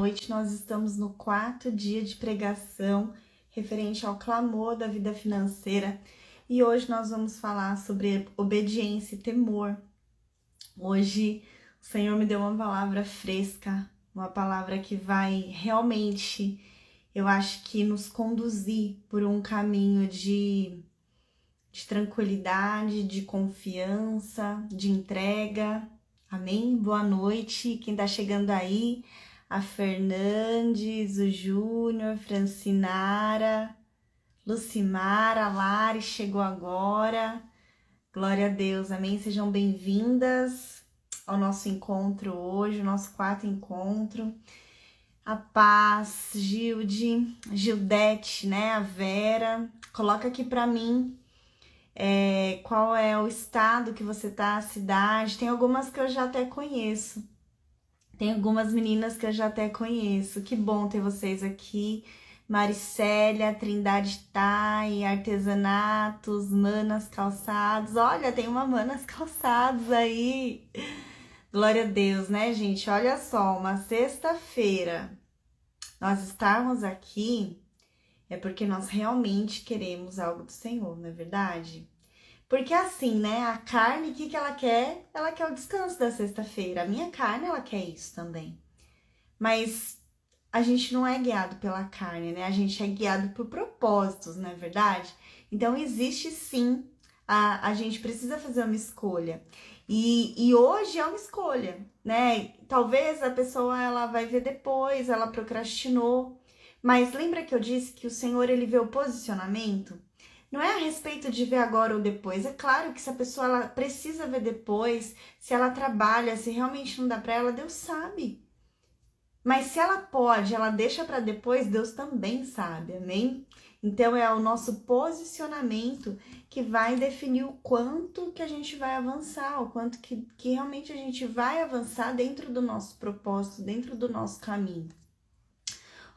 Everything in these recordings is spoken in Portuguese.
Noite nós estamos no 4º dia de pregação referente ao clamor da vida financeira e hoje nós vamos falar sobre obediência e temor. Hoje o Senhor me deu uma palavra fresca, uma palavra que vai realmente, eu acho que nos conduzir por um caminho de tranquilidade, de confiança, de entrega. Amém? Boa noite, quem tá chegando aí, a Fernandes, o Júnior, Francinara, Lucimara, a Lari chegou agora. Glória a Deus, amém? Sejam bem-vindas ao nosso encontro hoje, o nosso 4º encontro. A Paz, Gilde, Gildete, né? A Vera, coloca aqui pra mim qual é o estado que você tá, a cidade. Tem algumas que eu já até conheço. Tem algumas meninas que eu já até conheço. Que bom ter vocês aqui. Maricélia, Trindade Thay, Artesanatos, Manas Calçados. Olha, tem uma Manas Calçados aí. Glória a Deus, né, gente? Olha só, uma sexta-feira nós estarmos aqui é porque nós realmente queremos algo do Senhor, não é verdade? Porque assim, né, a carne, o que ela quer? Ela quer o descanso da sexta-feira. A minha carne, ela quer isso também. Mas a gente não é guiado pela carne, né? A gente é guiado por propósitos, não é verdade? Então existe sim, a gente precisa fazer uma escolha. E hoje é uma escolha, né? Talvez a pessoa ela vai ver depois, ela procrastinou. Mas lembra que eu disse que o Senhor ele vê o posicionamento? Não é a respeito de ver agora ou depois. É claro que se a pessoa ela precisa ver depois, se ela trabalha, se realmente não dá para ela, Deus sabe. Mas se ela pode, ela deixa para depois, Deus também sabe, amém? Então é o nosso posicionamento que vai definir o quanto que a gente vai avançar, o quanto que realmente a gente vai avançar dentro do nosso propósito, dentro do nosso caminho.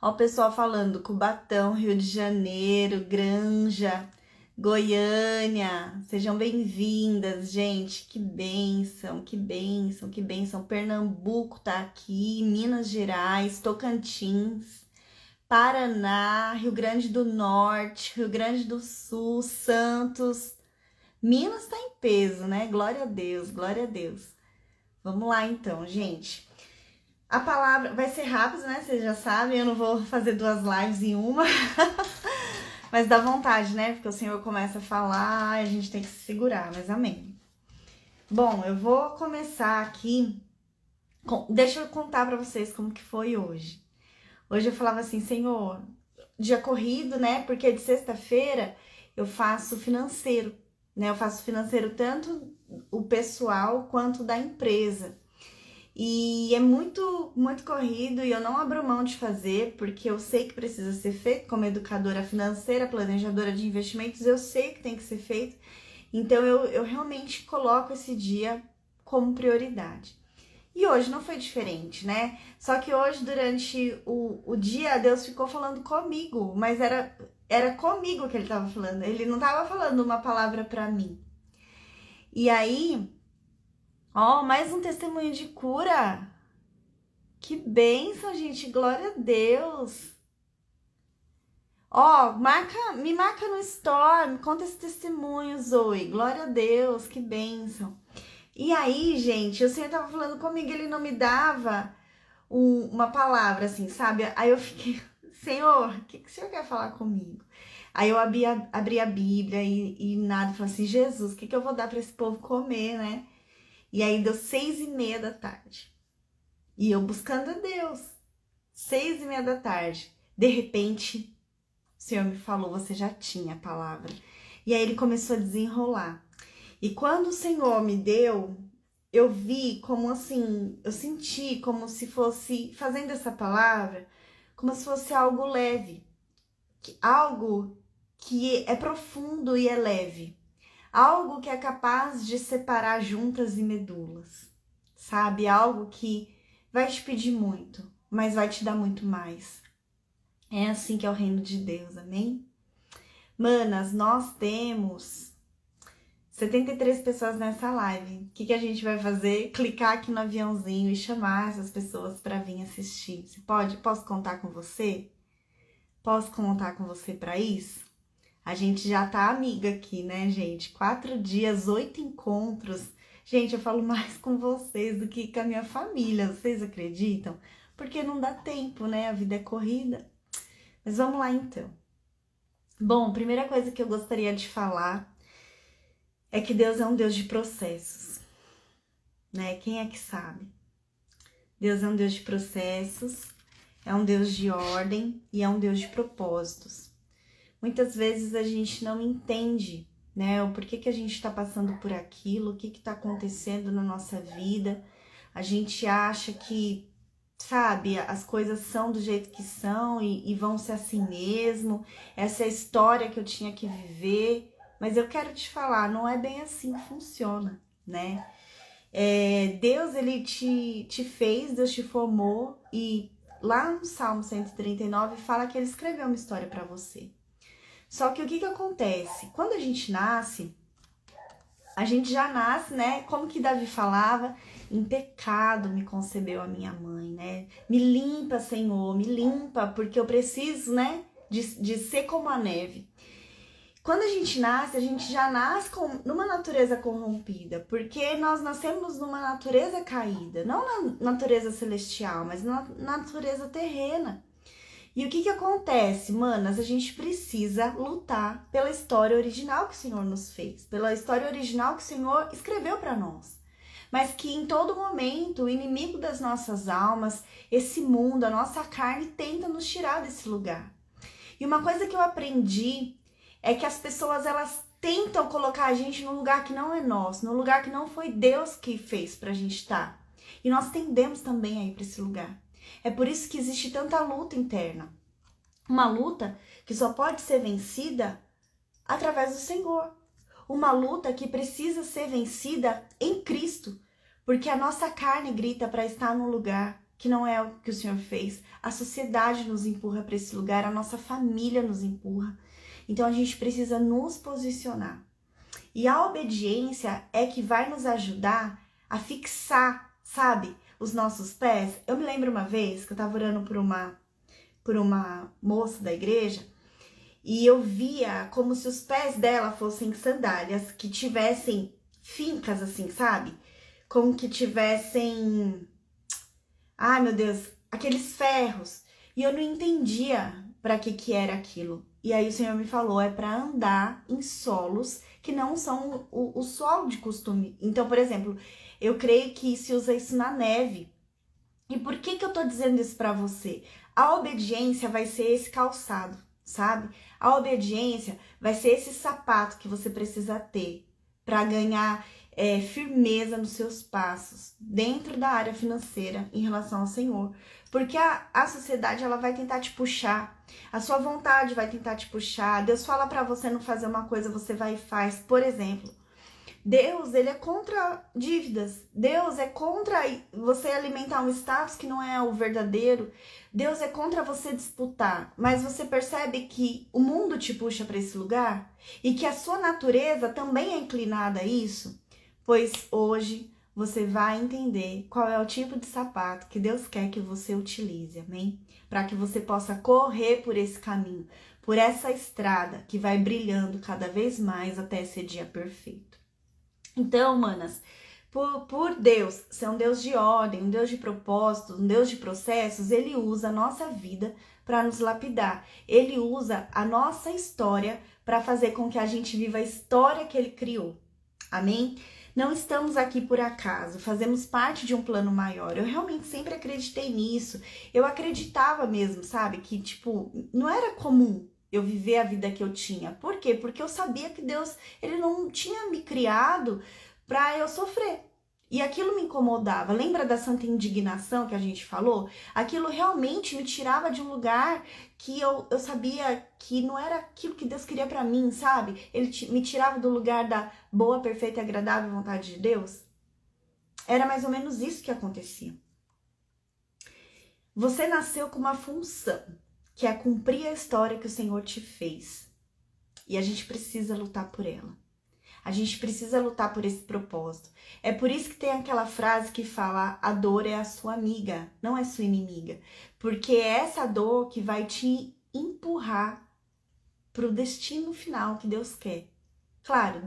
Ó o pessoal falando, Cubatão, Rio de Janeiro, Granja, Goiânia, sejam bem-vindas, gente, que bênção, que bênção, que bênção. Pernambuco tá aqui, Minas Gerais, Tocantins, Paraná, Rio Grande do Norte, Rio Grande do Sul, Santos. Minas tá em peso, né? Glória a Deus, glória a Deus. Vamos lá então, gente. A palavra vai ser rápido, né? Vocês já sabem, eu não vou fazer 2 lives em uma. Mas dá vontade, né? Porque o Senhor começa a falar, a gente tem que se segurar, mas amém. Bom, eu vou começar aqui. Deixa eu contar pra vocês como que foi hoje. Hoje eu falava assim, Senhor, dia corrido, né? Porque de sexta-feira eu faço financeiro, né? Eu faço financeiro tanto o pessoal quanto da empresa. E é muito corrido e eu não abro mão de fazer, porque eu sei que precisa ser feito. Como educadora financeira, planejadora de investimentos, eu sei que tem que ser feito. Então eu realmente coloco esse dia como prioridade. E hoje não foi diferente, né? Só que hoje, durante o dia, Deus ficou falando comigo, mas era comigo que ele estava falando. Ele não estava falando uma palavra para mim. E aí, ó, mais um testemunho de cura. Que bênção, gente. Glória a Deus. Ó, me marca no store, me conta esse testemunho, Zoe. Glória a Deus, que bênção. E aí, gente, o Senhor tava falando comigo, ele não me dava uma palavra, assim, sabe? Aí eu fiquei, Senhor, o que o Senhor quer falar comigo? Aí eu abri a Bíblia e nada, falei assim, Jesus, o que eu vou dar para esse povo comer, né? E aí deu 6:30 da tarde. E eu buscando a Deus. 6:30 da tarde. De repente, o Senhor me falou, você já tinha a palavra. E aí ele começou a desenrolar. E quando o Senhor me deu, eu vi como assim, eu senti como se fosse, fazendo essa palavra, como se fosse algo leve. Algo que é profundo e é leve. Algo que é capaz de separar juntas e medulas. Sabe? Algo que vai te pedir muito, mas vai te dar muito mais. É assim que é o reino de Deus, amém? Manas, nós temos 73 pessoas nessa live. O que a gente vai fazer? Clicar aqui no aviãozinho e chamar essas pessoas para vir assistir. Você pode? Posso contar com você? Posso contar com você para isso? A gente já tá amiga aqui, né, gente? 4 dias, 8 encontros. Gente, eu falo mais com vocês do que com a minha família. Vocês acreditam? Porque não dá tempo, né? A vida é corrida. Mas vamos lá, então. Bom, primeira coisa que eu gostaria de falar é que Deus é um Deus de processos, né? Quem é que sabe? Deus é um Deus de processos, é um Deus de ordem e é um Deus de propósitos. Muitas vezes a gente não entende, né? O porquê que a gente está passando por aquilo, o que está acontecendo na nossa vida. A gente acha que, sabe, as coisas são do jeito que são e vão ser assim mesmo. Essa é a história que eu tinha que viver. Mas eu quero te falar, não é bem assim que funciona, né? Deus, ele te fez, Deus te formou e lá no Salmo 139 fala que ele escreveu uma história para você. Só que o que acontece? Quando a gente nasce, a gente já nasce, né? Como que Davi falava? Em pecado me concebeu a minha mãe, né? Me limpa, Senhor, me limpa, porque eu preciso, né? De ser como a neve. Quando a gente nasce, a gente já nasce numa natureza corrompida, porque nós nascemos numa natureza caída, não na natureza celestial, mas na natureza terrena. E o que acontece, manas? A gente precisa lutar pela história original que o Senhor nos fez, pela história original que o Senhor escreveu para nós. Mas que em todo momento o inimigo das nossas almas, esse mundo, a nossa carne, tenta nos tirar desse lugar. E uma coisa que eu aprendi é que as pessoas, elas tentam colocar a gente num lugar que não é nosso, num lugar que não foi Deus que fez pra gente estar. E nós tendemos também a ir para esse lugar. É por isso que existe tanta luta interna. Uma luta que só pode ser vencida através do Senhor. Uma luta que precisa ser vencida em Cristo. Porque a nossa carne grita para estar num lugar que não é o que o Senhor fez. A sociedade nos empurra para esse lugar, a nossa família nos empurra. Então a gente precisa nos posicionar. E a obediência é que vai nos ajudar a fixar, sabe, os nossos pés. Eu me lembro uma vez que eu estava orando por uma moça da igreja e eu via como se os pés dela fossem sandálias que tivessem fincas assim, sabe? Como que tivessem, ai meu Deus, aqueles ferros. E eu não entendia para que era aquilo. E aí o Senhor me falou, é para andar em solos que não são o solo de costume. Então, por exemplo, eu creio que se usa isso na neve. E por que eu tô dizendo isso para você? A obediência vai ser esse calçado, sabe? A obediência vai ser esse sapato que você precisa ter para ganhar firmeza nos seus passos dentro da área financeira em relação ao Senhor. Porque a sociedade, ela vai tentar te puxar, a sua vontade vai tentar te puxar. Deus fala para você não fazer uma coisa, você vai e faz. Por exemplo, Deus, ele é contra dívidas. Deus é contra você alimentar um status que não é o verdadeiro. Deus é contra você disputar. Mas você percebe que o mundo te puxa para esse lugar? E que a sua natureza também é inclinada a isso? Pois hoje você vai entender qual é o tipo de sapato que Deus quer que você utilize, amém? Para que você possa correr por esse caminho, por essa estrada que vai brilhando cada vez mais até ser dia perfeito. Então, manas, por Deus ser um Deus de ordem, um Deus de propósitos, um Deus de processos, ele usa a nossa vida para nos lapidar. Ele usa a nossa história para fazer com que a gente viva a história que ele criou. Amém? Não estamos aqui por acaso, fazemos parte de um plano maior. Eu realmente sempre acreditei nisso. Eu acreditava mesmo, sabe? Que, não era comum eu viver a vida que eu tinha. Por quê? Porque eu sabia que Deus, ele não tinha me criado para eu sofrer. E aquilo me incomodava. Lembra da santa indignação que a gente falou? Aquilo realmente me tirava de um lugar que eu sabia que não era aquilo que Deus queria para mim, sabe? Ele me tirava do lugar da boa, perfeita e agradável vontade de Deus. Era mais ou menos isso que acontecia. Você nasceu com uma função, que é cumprir a história que o Senhor te fez. E a gente precisa lutar por ela. A gente precisa lutar por esse propósito. É por isso que tem aquela frase que fala: a dor é a sua amiga, não é sua inimiga. Porque é essa dor que vai te empurrar para o destino final que Deus quer. Claro,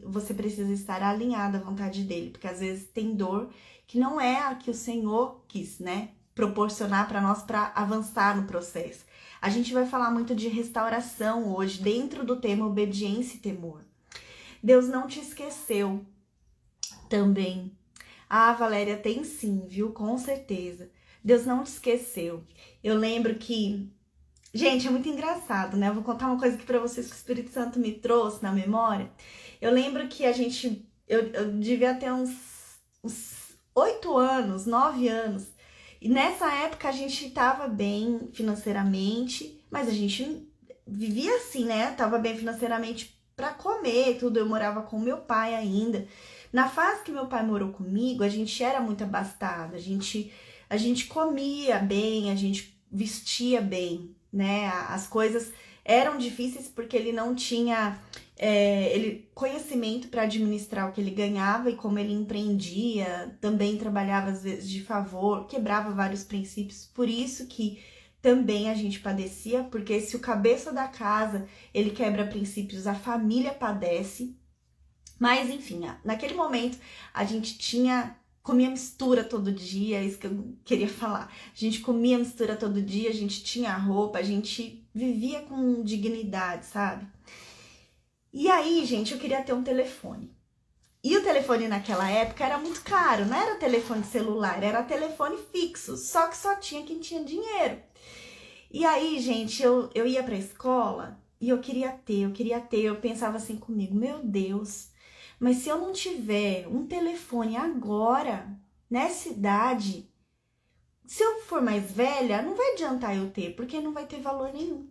você precisa estar alinhado à vontade dele, porque às vezes tem dor que não é a que o Senhor quis, né, proporcionar para nós para avançar no processo. A gente vai falar muito de restauração hoje, dentro do tema obediência e temor. Deus não te esqueceu também. Ah, Valéria, tem sim, viu? Com certeza. Deus não te esqueceu. Eu lembro que... Gente, é muito engraçado, né? Eu vou contar uma coisa aqui pra vocês que o Espírito Santo me trouxe na memória. Eu lembro que eu devia ter uns 8 anos, 9 anos. E nessa época a gente tava bem financeiramente, mas a gente vivia assim, né? Tava bem financeiramente pra comer, tudo. Eu morava com meu pai ainda. Na fase que meu pai morou comigo, a gente era muito abastado. A gente comia bem, a gente vestia bem, né? As coisas eram difíceis porque ele não tinha conhecimento para administrar o que ele ganhava, e como ele empreendia, também trabalhava às vezes de favor, quebrava vários princípios. Por isso que também a gente padecia, porque se o cabeça da casa ele quebra princípios, a família padece. Mas enfim, naquele momento a gente comia mistura todo dia, isso que eu queria falar. A gente comia mistura todo dia, a gente tinha roupa, a gente vivia com dignidade, sabe? E aí, gente, eu queria ter um telefone. E o telefone naquela época era muito caro, não era telefone celular, era telefone fixo, só que só tinha quem tinha dinheiro. E aí, gente, eu ia pra escola e eu queria ter, eu pensava assim comigo: meu Deus, mas se eu não tiver um telefone agora, nessa idade, se eu for mais velha, não vai adiantar eu ter, porque não vai ter valor nenhum.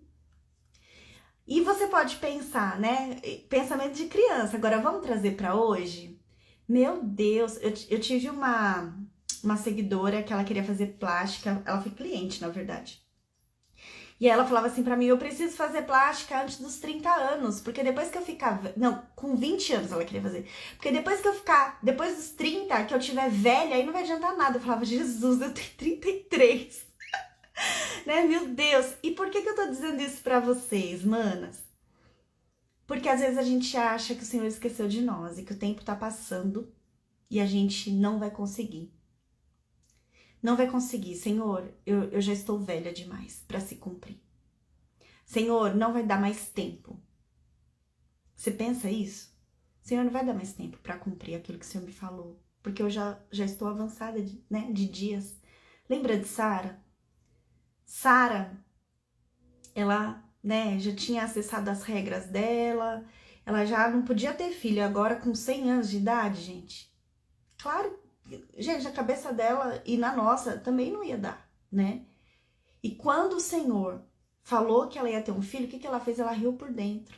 E você pode pensar, né? Pensamento de criança. Agora vamos trazer para hoje? Meu Deus, eu tive uma seguidora que ela queria fazer plástica, ela foi cliente, na verdade. E ela falava assim pra mim: eu preciso fazer plástica antes dos 30 anos, porque depois que eu ficar... Não, com 20 anos ela queria fazer. Porque depois que eu ficar... Depois dos 30, que eu tiver velha, aí não vai adiantar nada. Eu falava: Jesus, eu tenho 33. Né? Meu Deus. E por que eu tô dizendo isso pra vocês, manas? Porque às vezes a gente acha que o Senhor esqueceu de nós e que o tempo tá passando e a gente não vai conseguir. Não vai conseguir. Senhor, eu já estou velha demais para se cumprir. Senhor, não vai dar mais tempo. Você pensa isso? Senhor, não vai dar mais tempo para cumprir aquilo que o Senhor me falou, porque eu já estou avançada de dias. Lembra de Sara? Sara, ela, né, já tinha acessado as regras dela, ela já não podia ter filho, agora com 100 anos de idade, gente. Claro, gente, na cabeça dela e na nossa também não ia dar, né? E quando o Senhor falou que ela ia ter um filho, o que ela fez? Ela riu por dentro.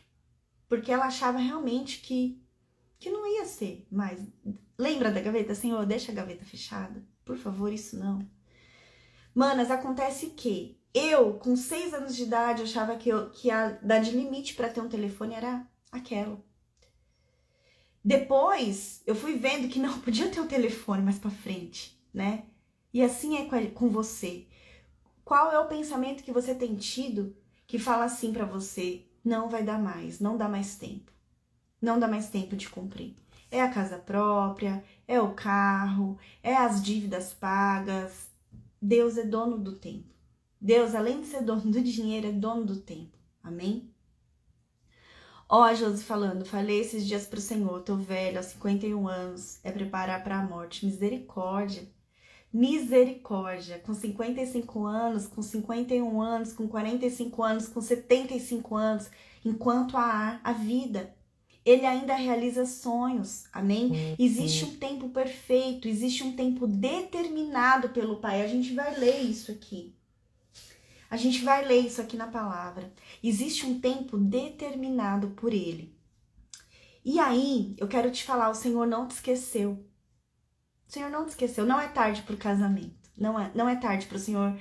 Porque ela achava realmente que não ia ser mais. Lembra da gaveta? Senhor, deixa a gaveta fechada. Por favor, isso não. Manas, acontece que eu, com 6 anos de idade, achava que a idade limite para ter um telefone era aquela. Depois, eu fui vendo que não podia ter um telefone mais pra frente, né? E assim é com você. Qual é o pensamento que você tem tido que fala assim pra você: não vai dar mais, não dá mais tempo. Não dá mais tempo de cumprir. É a casa própria, é o carro, é as dívidas pagas. Deus é dono do tempo. Deus, além de ser dono do dinheiro, é dono do tempo. Amém? Ó, a Josi falando: falei esses dias pro Senhor, tô velho, aos 51 anos, é preparar pra morte. Misericórdia. Misericórdia. Com 55 anos, com 51 anos, com 45 anos, com 75 anos, enquanto há a vida, Ele ainda realiza sonhos. Amém? Existe um tempo perfeito, existe um tempo determinado pelo Pai. A gente vai ler isso aqui. A gente vai ler isso aqui na palavra. Existe um tempo determinado por Ele. E aí, eu quero te falar: o Senhor não te esqueceu. O Senhor não te esqueceu. Não é tarde para o casamento. Não é tarde para o Senhor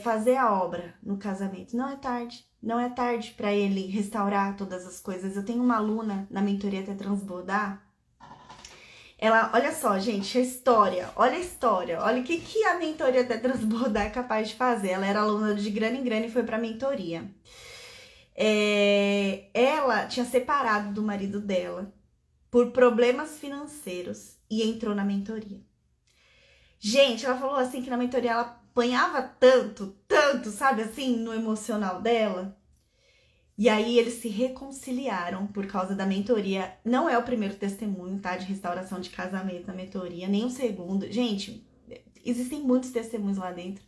fazer a obra no casamento. Não é tarde. Não é tarde para ele restaurar todas as coisas. Eu tenho uma aluna na mentoria até transbordar. Ela, olha só, gente, olha a história, olha o que a mentoria até transbordar é capaz de fazer. Ela era aluna de grana em grana e foi pra mentoria. Ela tinha separado do marido dela por problemas financeiros e entrou na mentoria. Gente, ela falou assim que na mentoria ela apanhava tanto, sabe assim, no emocional dela. E aí eles se reconciliaram por causa da mentoria. Não é o primeiro testemunho, tá? De restauração de casamento na mentoria, nem o segundo. Gente, existem muitos testemunhos lá dentro.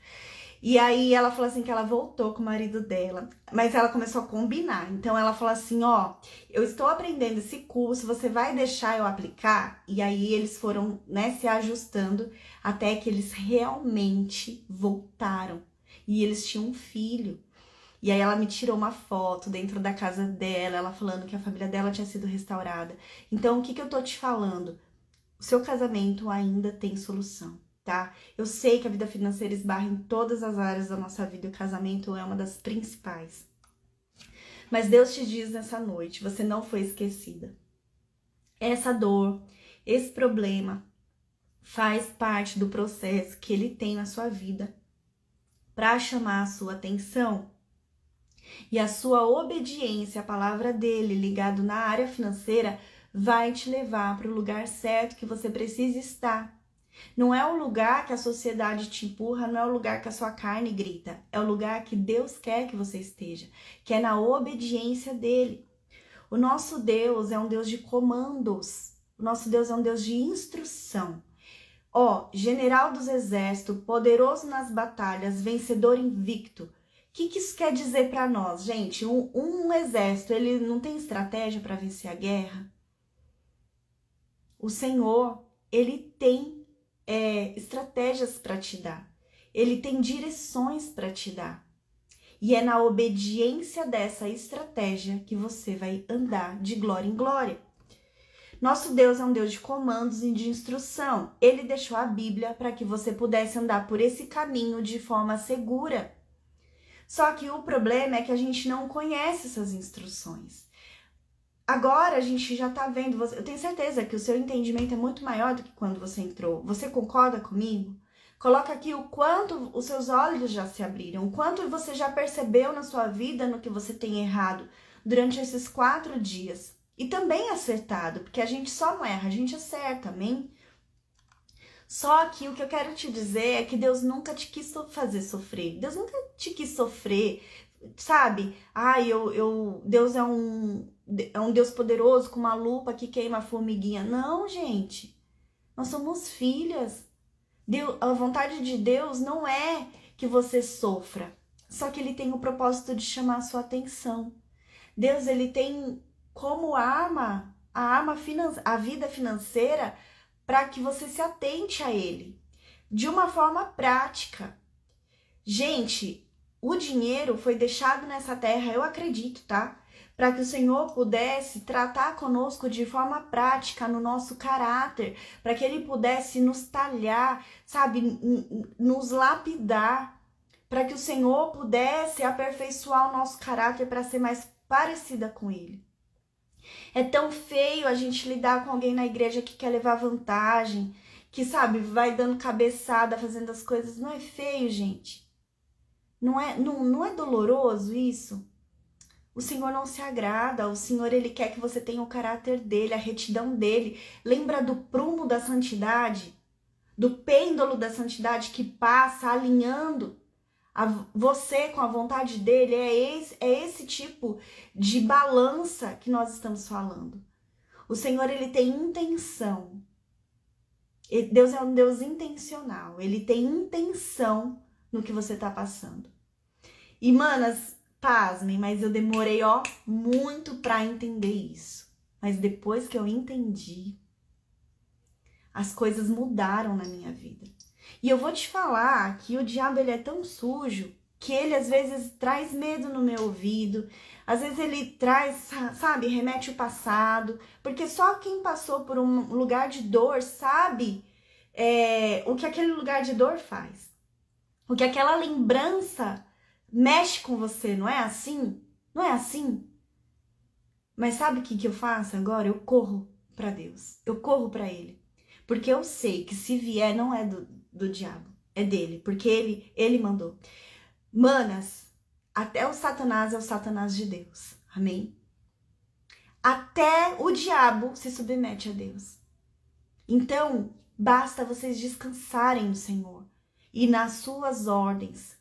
E aí ela falou assim que ela voltou com o marido dela, mas ela começou a combinar. Então ela falou assim, ó, eu estou aprendendo esse curso, você vai deixar eu aplicar? E aí eles foram, né, se ajustando até que eles realmente voltaram. E eles tinham um filho. E aí ela me tirou uma foto dentro da casa dela, ela falando que a família dela tinha sido restaurada. Então, o que eu tô te falando? O seu casamento ainda tem solução, tá? Eu sei que a vida financeira esbarra em todas as áreas da nossa vida e o casamento é uma das principais. Mas Deus te diz nessa noite, você não foi esquecida. Essa dor, esse problema faz parte do processo que ele tem na sua vida para chamar a sua atenção. E a sua obediência à palavra dele, ligado na área financeira, vai te levar para o lugar certo que você precisa estar. Não é o lugar que a sociedade te empurra, não é o lugar que a sua carne grita. É o lugar que Deus quer que você esteja, que é na obediência dele. O nosso Deus é um Deus de comandos. O nosso Deus é um Deus de instrução. Ó, general dos exércitos, poderoso nas batalhas, vencedor invicto. O que isso quer dizer para nós, gente? Um exército, ele não tem estratégia para vencer a guerra? O Senhor, ele tem estratégias para te dar. Ele tem direções para te dar. E é na obediência dessa estratégia que você vai andar de glória em glória. Nosso Deus é um Deus de comandos e de instrução. Ele deixou a Bíblia para que você pudesse andar por esse caminho de forma segura. Só que o problema é que a gente não conhece essas instruções. Agora a gente já tá vendo, eu tenho certeza que o seu entendimento é muito maior do que quando você entrou. Você concorda comigo? Coloca aqui o quanto os seus olhos já se abriram, o quanto você já percebeu na sua vida no que você tem errado durante esses 4 dias. E também acertado, porque a gente só não erra, a gente acerta, amém? Só que o que eu quero te dizer é que Deus nunca te quis fazer sofrer. Deus nunca te quis sofrer, sabe? Deus é um Deus poderoso com uma lupa que queima a formiguinha. Não, gente. Nós somos filhas. A vontade de Deus não é que você sofra. Só que ele tem o propósito de chamar a sua atenção. Deus, ele tem como arma a vida financeira para que você se atente a ele de uma forma prática. Gente, o dinheiro foi deixado nessa terra, eu acredito, tá? Para que o Senhor pudesse tratar conosco de forma prática no nosso caráter, para que ele pudesse nos talhar, sabe, nos lapidar, para que o Senhor pudesse aperfeiçoar o nosso caráter para ser mais parecida com ele. É tão feio a gente lidar com alguém na igreja que quer levar vantagem, que, sabe, vai dando cabeçada, fazendo as coisas. Não é feio, gente? Não é doloroso isso? O Senhor não se agrada, o Senhor, ele quer que você tenha o caráter dele, a retidão dele. Lembra do prumo da santidade? Do pêndulo da santidade que passa alinhando você com a vontade dele? É esse tipo de balança que nós estamos falando. O Senhor, ele tem intenção. Deus é um Deus intencional. Ele tem intenção no que você tá passando. E, manas, pasmem, mas eu demorei, muito pra entender isso. Mas depois que eu entendi, as coisas mudaram na minha vida. E eu vou te falar que o diabo, ele é tão sujo que ele às vezes traz medo no meu ouvido, às vezes ele traz, sabe, remete o passado, porque só quem passou por um lugar de dor sabe o que aquele lugar de dor faz. Porque aquela lembrança mexe com você, não é assim? Não é assim? Mas sabe o que eu faço agora? Eu corro para Deus. Eu corro para Ele. Porque eu sei que se vier não é do diabo, é dele. Porque ele mandou. Manas, até o Satanás é o Satanás de Deus. Amém? Até o diabo se submete a Deus. Então, basta vocês descansarem no Senhor. E nas suas ordens,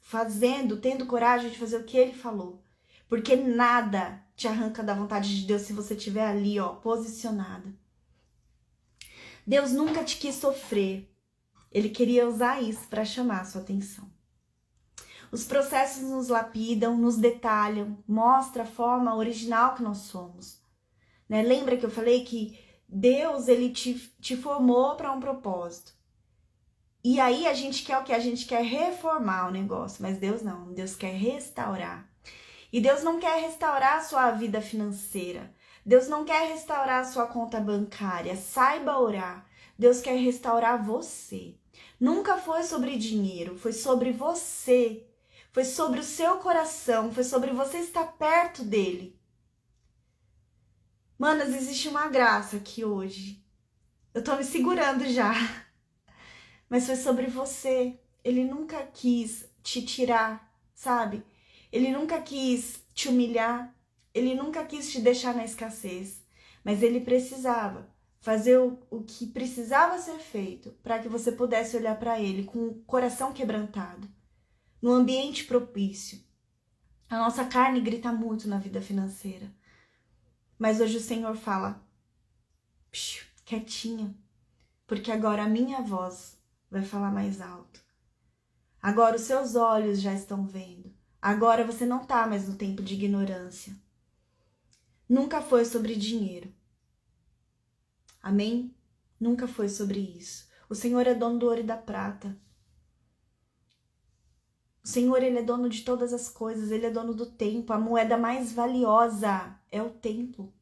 tendo coragem de fazer o que Ele falou. Porque nada te arranca da vontade de Deus se você estiver ali, posicionada. Deus nunca te quis sofrer. Ele queria usar isso para chamar a sua atenção. Os processos nos lapidam, nos detalham, mostra a forma original que nós somos. Né? Lembra que eu falei que Deus, ele te formou para um propósito. E aí a gente quer o quê? A gente quer reformar o negócio, mas Deus não. Deus quer restaurar. E Deus não quer restaurar a sua vida financeira. Deus não quer restaurar a sua conta bancária. Saiba orar. Deus quer restaurar você. Nunca foi sobre dinheiro, foi sobre você. Foi sobre o seu coração, foi sobre você estar perto dele. Manas, existe uma graça aqui hoje. Eu tô me segurando já. Mas foi sobre você. Ele nunca quis te tirar, sabe? Ele nunca quis te humilhar. Ele nunca quis te deixar na escassez. Mas ele precisava fazer o que precisava ser feito para que você pudesse olhar para ele com o coração quebrantado. No ambiente propício. A nossa carne grita muito na vida financeira. Mas hoje o Senhor fala, quietinha, porque agora a minha voz vai falar mais alto. Agora os seus olhos já estão vendo. Agora você não está mais no tempo de ignorância. Nunca foi sobre dinheiro. Amém? Nunca foi sobre isso. O Senhor é dono do ouro e da prata. O Senhor, ele é dono de todas as coisas, ele é dono do tempo. A moeda mais valiosa é o tempo.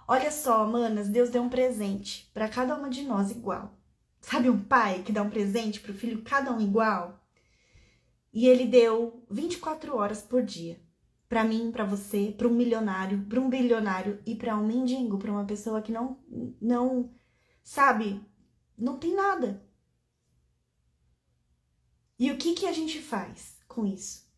Olha só, manas, Deus deu um presente para cada uma de nós igual. Sabe um pai que dá um presente para o filho, cada um igual? E ele deu 24 horas por dia. Para mim, para você, para um milionário, para um bilionário e para um mendigo, para uma pessoa que não, sabe, não tem nada. E o que a gente faz com isso,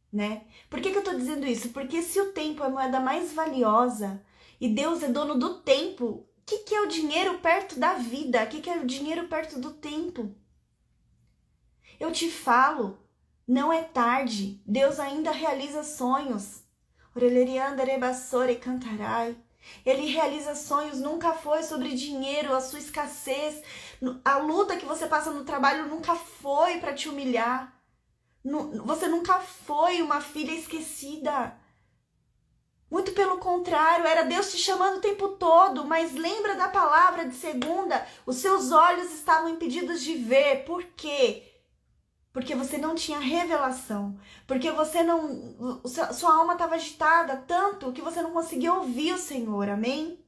né? Por que eu tô dizendo isso? Porque se o tempo é a moeda mais valiosa e Deus é dono do tempo, o que é o dinheiro perto da vida? O que é o dinheiro perto do tempo? Eu te falo, não é tarde. Deus ainda realiza sonhos. Ele realiza sonhos, nunca foi sobre dinheiro, a sua escassez. A luta que você passa no trabalho nunca foi para te humilhar. Você nunca foi uma filha esquecida. Muito pelo contrário, era Deus te chamando o tempo todo. Mas lembra da palavra de segunda? Os seus olhos estavam impedidos de ver. Por quê? Porque você não tinha revelação. Porque você não... Sua alma estava agitada tanto que você não conseguia ouvir o Senhor. Amém?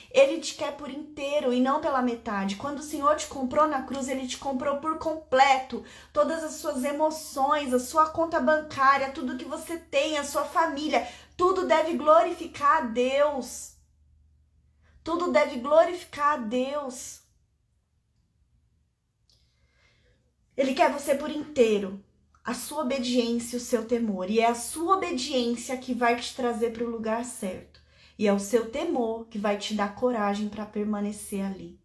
Ele te quer por inteiro e não pela metade. Quando o Senhor te comprou na cruz, Ele te comprou por completo. Todas as suas emoções, a sua conta bancária, tudo que você tem, a sua família, tudo deve glorificar a Deus. Tudo deve glorificar a Deus. Ele quer você por inteiro. A sua obediência e o seu temor. E é a sua obediência que vai te trazer para o lugar certo. E é o seu temor que vai te dar coragem para permanecer ali.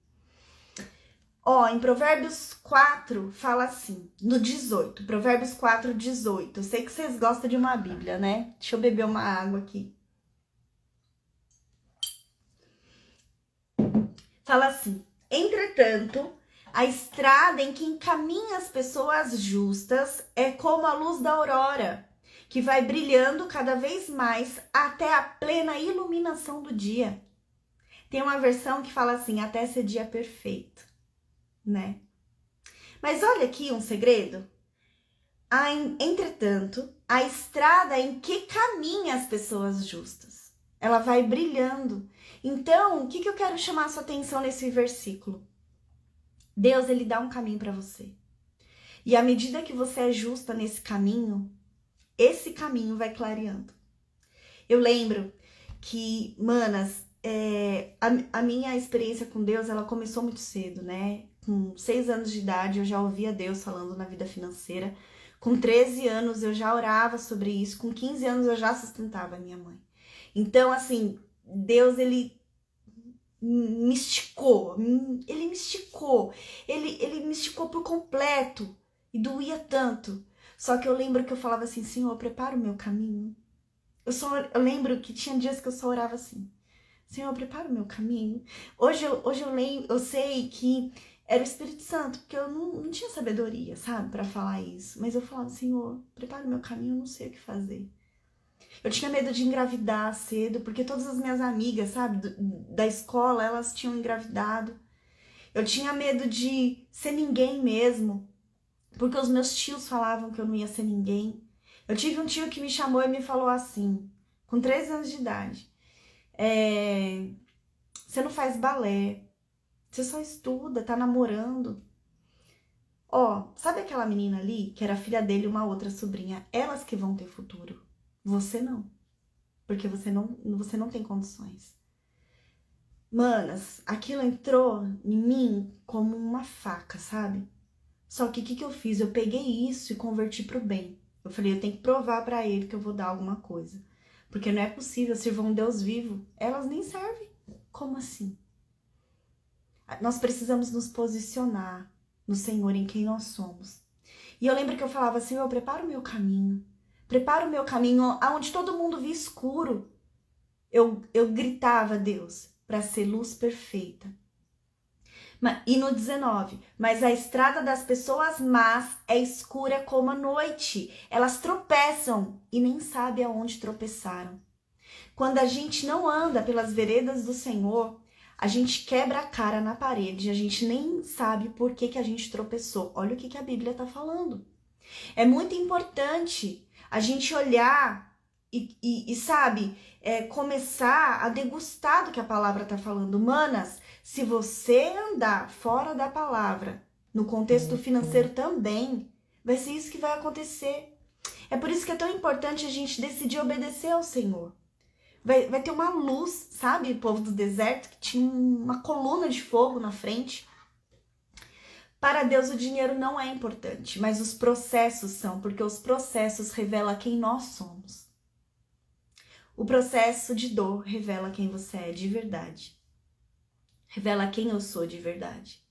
Em Provérbios 4 fala assim, no 18. Provérbios 4, 18. Eu sei que vocês gostam de uma Bíblia, né? Deixa eu beber uma água aqui. Fala assim, entretanto, a estrada em que encaminha as pessoas justas é como a luz da aurora, que vai brilhando cada vez mais até a plena iluminação do dia. Tem uma versão que fala assim, até ser dia perfeito, né? Mas olha aqui um segredo. Entretanto, a estrada em que caminha as pessoas justas, ela vai brilhando. Então, o que eu quero chamar a sua atenção nesse versículo? Deus, ele dá um caminho para você. E à medida que você ajusta nesse caminho, esse caminho vai clareando. Eu lembro que, manas, a minha experiência com Deus, ela começou muito cedo, né? Com 6 anos de idade, eu já ouvia Deus falando na vida financeira. Com 13 anos, eu já orava sobre isso. Com 15 anos, eu já sustentava a minha mãe. Então, assim, Deus, ele me esticou. Ele me esticou. Ele me esticou por completo. E doía tanto. Só que eu lembro que eu falava assim, Senhor, prepara o meu caminho. Eu lembro que tinha dias que eu só orava assim, Senhor, prepara o meu caminho. Hoje eu sei que era o Espírito Santo, porque eu não tinha sabedoria, sabe, pra falar isso. Mas eu falava, Senhor, prepara o meu caminho, eu não sei o que fazer. Eu tinha medo de engravidar cedo, porque todas as minhas amigas, sabe, da escola, elas tinham engravidado. Eu tinha medo de ser ninguém mesmo, porque os meus tios falavam que eu não ia ser ninguém. Eu tive um tio que me chamou e me falou assim, com 13 anos de idade, você não faz balé, você só estuda, tá namorando. Ó, sabe aquela menina ali, que era filha dele e uma outra sobrinha? Elas que vão ter futuro, você não, porque você não tem condições. Manas, aquilo entrou em mim como uma faca, sabe? Só que o que eu fiz? Eu peguei isso e converti pro bem. Eu falei, eu tenho que provar pra ele que eu vou dar alguma coisa. Porque não é possível, sirvam um Deus vivo. Elas nem servem. Como assim? Nós precisamos nos posicionar no Senhor, em quem nós somos. E eu lembro que eu falava, Senhor, prepara o meu caminho. Prepara o meu caminho aonde todo mundo via escuro. Eu gritava a Deus para ser luz perfeita. E no 19, mas a estrada das pessoas más é escura como a noite. Elas tropeçam e nem sabem aonde tropeçaram. Quando a gente não anda pelas veredas do Senhor, a gente quebra a cara na parede, a gente nem sabe por que a gente tropeçou. Olha o que a Bíblia está falando. É muito importante a gente olhar e sabe, começar a degustar do que a palavra está falando. Manas, se você andar fora da palavra, no contexto financeiro também, vai ser isso que vai acontecer. É por isso que é tão importante a gente decidir obedecer ao Senhor. Vai ter uma luz, sabe, o povo do deserto, que tinha uma coluna de fogo na frente. Para Deus o dinheiro não é importante, mas os processos são, porque os processos revelam quem nós somos. O processo de dor revela quem você é de verdade. Revela quem eu sou de verdade.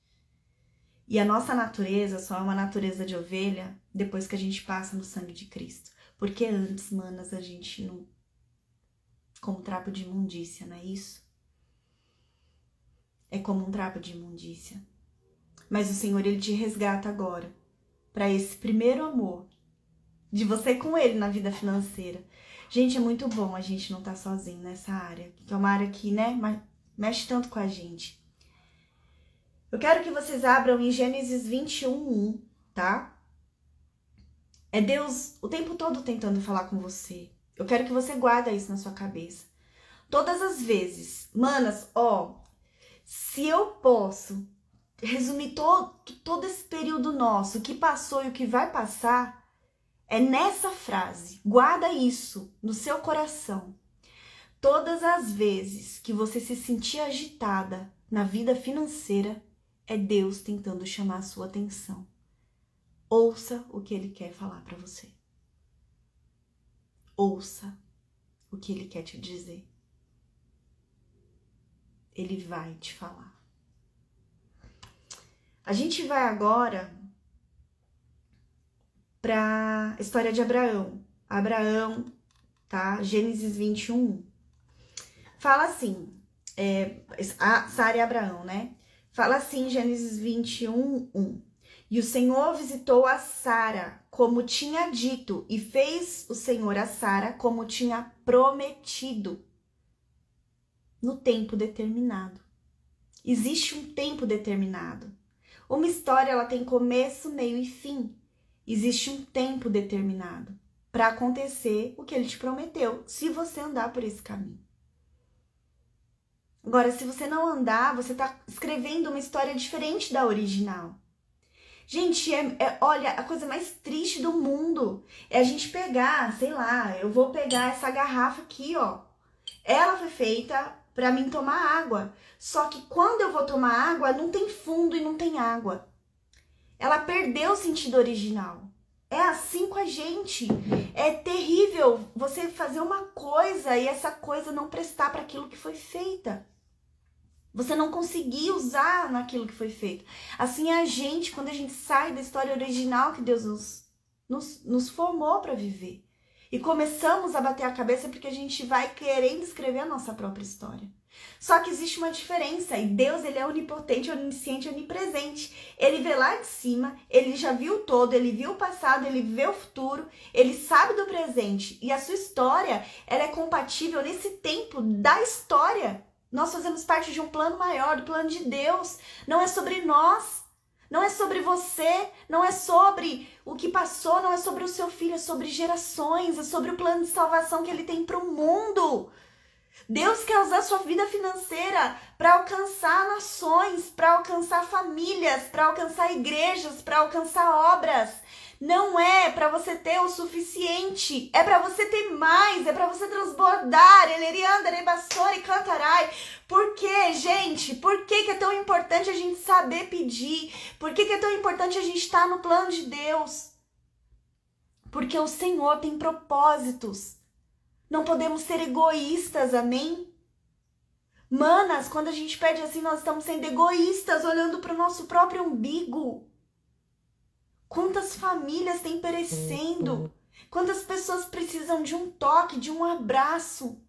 E a nossa natureza só é uma natureza de ovelha depois que a gente passa no sangue de Cristo. Porque antes, manas, a gente não... como um trapo de imundícia, não é isso? É como um trapo de imundícia. Mas o Senhor, Ele te resgata agora para esse primeiro amor de você com Ele na vida financeira. Gente, é muito bom a gente não estar sozinho nessa área, que é uma área que, né, mexe tanto com a gente. Eu quero que vocês abram em Gênesis 21:1, tá? É Deus o tempo todo tentando falar com você. Eu quero que você guarde isso na sua cabeça. Todas as vezes, manas, se eu posso resumir todo esse período nosso, o que passou e o que vai passar, é nessa frase. Guarda isso no seu coração. Todas as vezes que você se sentir agitada na vida financeira, é Deus tentando chamar a sua atenção. Ouça o que Ele quer falar para você. Ouça o que Ele quer te dizer. Ele vai te falar. A gente vai agora para a história de Abraão. Abraão, tá? Gênesis 21. Fala assim, Sara e Abraão, né? Fala assim, Gênesis 21:1. E o Senhor visitou a Sara como tinha dito, e fez o Senhor a Sara como tinha prometido, no tempo determinado. Existe um tempo determinado. Uma história, ela tem começo, meio e fim. Existe um tempo determinado para acontecer o que Ele te prometeu, se você andar por esse caminho. Agora, se você não andar, você está escrevendo uma história diferente da original. Gente, olha, a coisa mais triste do mundo é a gente pegar, sei lá, eu vou pegar essa garrafa aqui, ó. Ela foi feita pra mim tomar água. Só que quando eu vou tomar água, não tem fundo e não tem água. Ela perdeu o sentido original. É assim com a gente. É terrível você fazer uma coisa e essa coisa não prestar para aquilo que foi feita. Você não conseguir usar naquilo que foi feito. Assim é a gente, quando a gente sai da história original que Deus nos formou para viver. E começamos a bater a cabeça porque a gente vai querendo escrever a nossa própria história. Só que existe uma diferença, e Deus, ele é onipotente, onisciente, onipresente. Ele vê lá de cima, ele já viu todo, ele viu o passado, ele vê o futuro, ele sabe do presente. E a sua história, ela é compatível nesse tempo da história. Nós fazemos parte de um plano maior, do plano de Deus. Não é sobre nós, não é sobre você, não é sobre o que passou, não é sobre o seu filho, é sobre gerações, é sobre o plano de salvação que ele tem para o mundo. Deus quer usar sua vida financeira para alcançar nações, para alcançar famílias, para alcançar igrejas, para alcançar obras. Não é para você ter o suficiente, é para você ter mais, é para você transbordar. Elerianda, rebassori, cantarai. Por quê, gente? Por que é tão importante a gente saber pedir? Por que é tão importante a gente estar no plano de Deus? Porque o Senhor tem propósitos. Não podemos ser egoístas, amém? Manas, quando a gente pede assim, nós estamos sendo egoístas, olhando para o nosso próprio umbigo. Quantas famílias têm perecendo? Quantas pessoas precisam de um toque, de um abraço?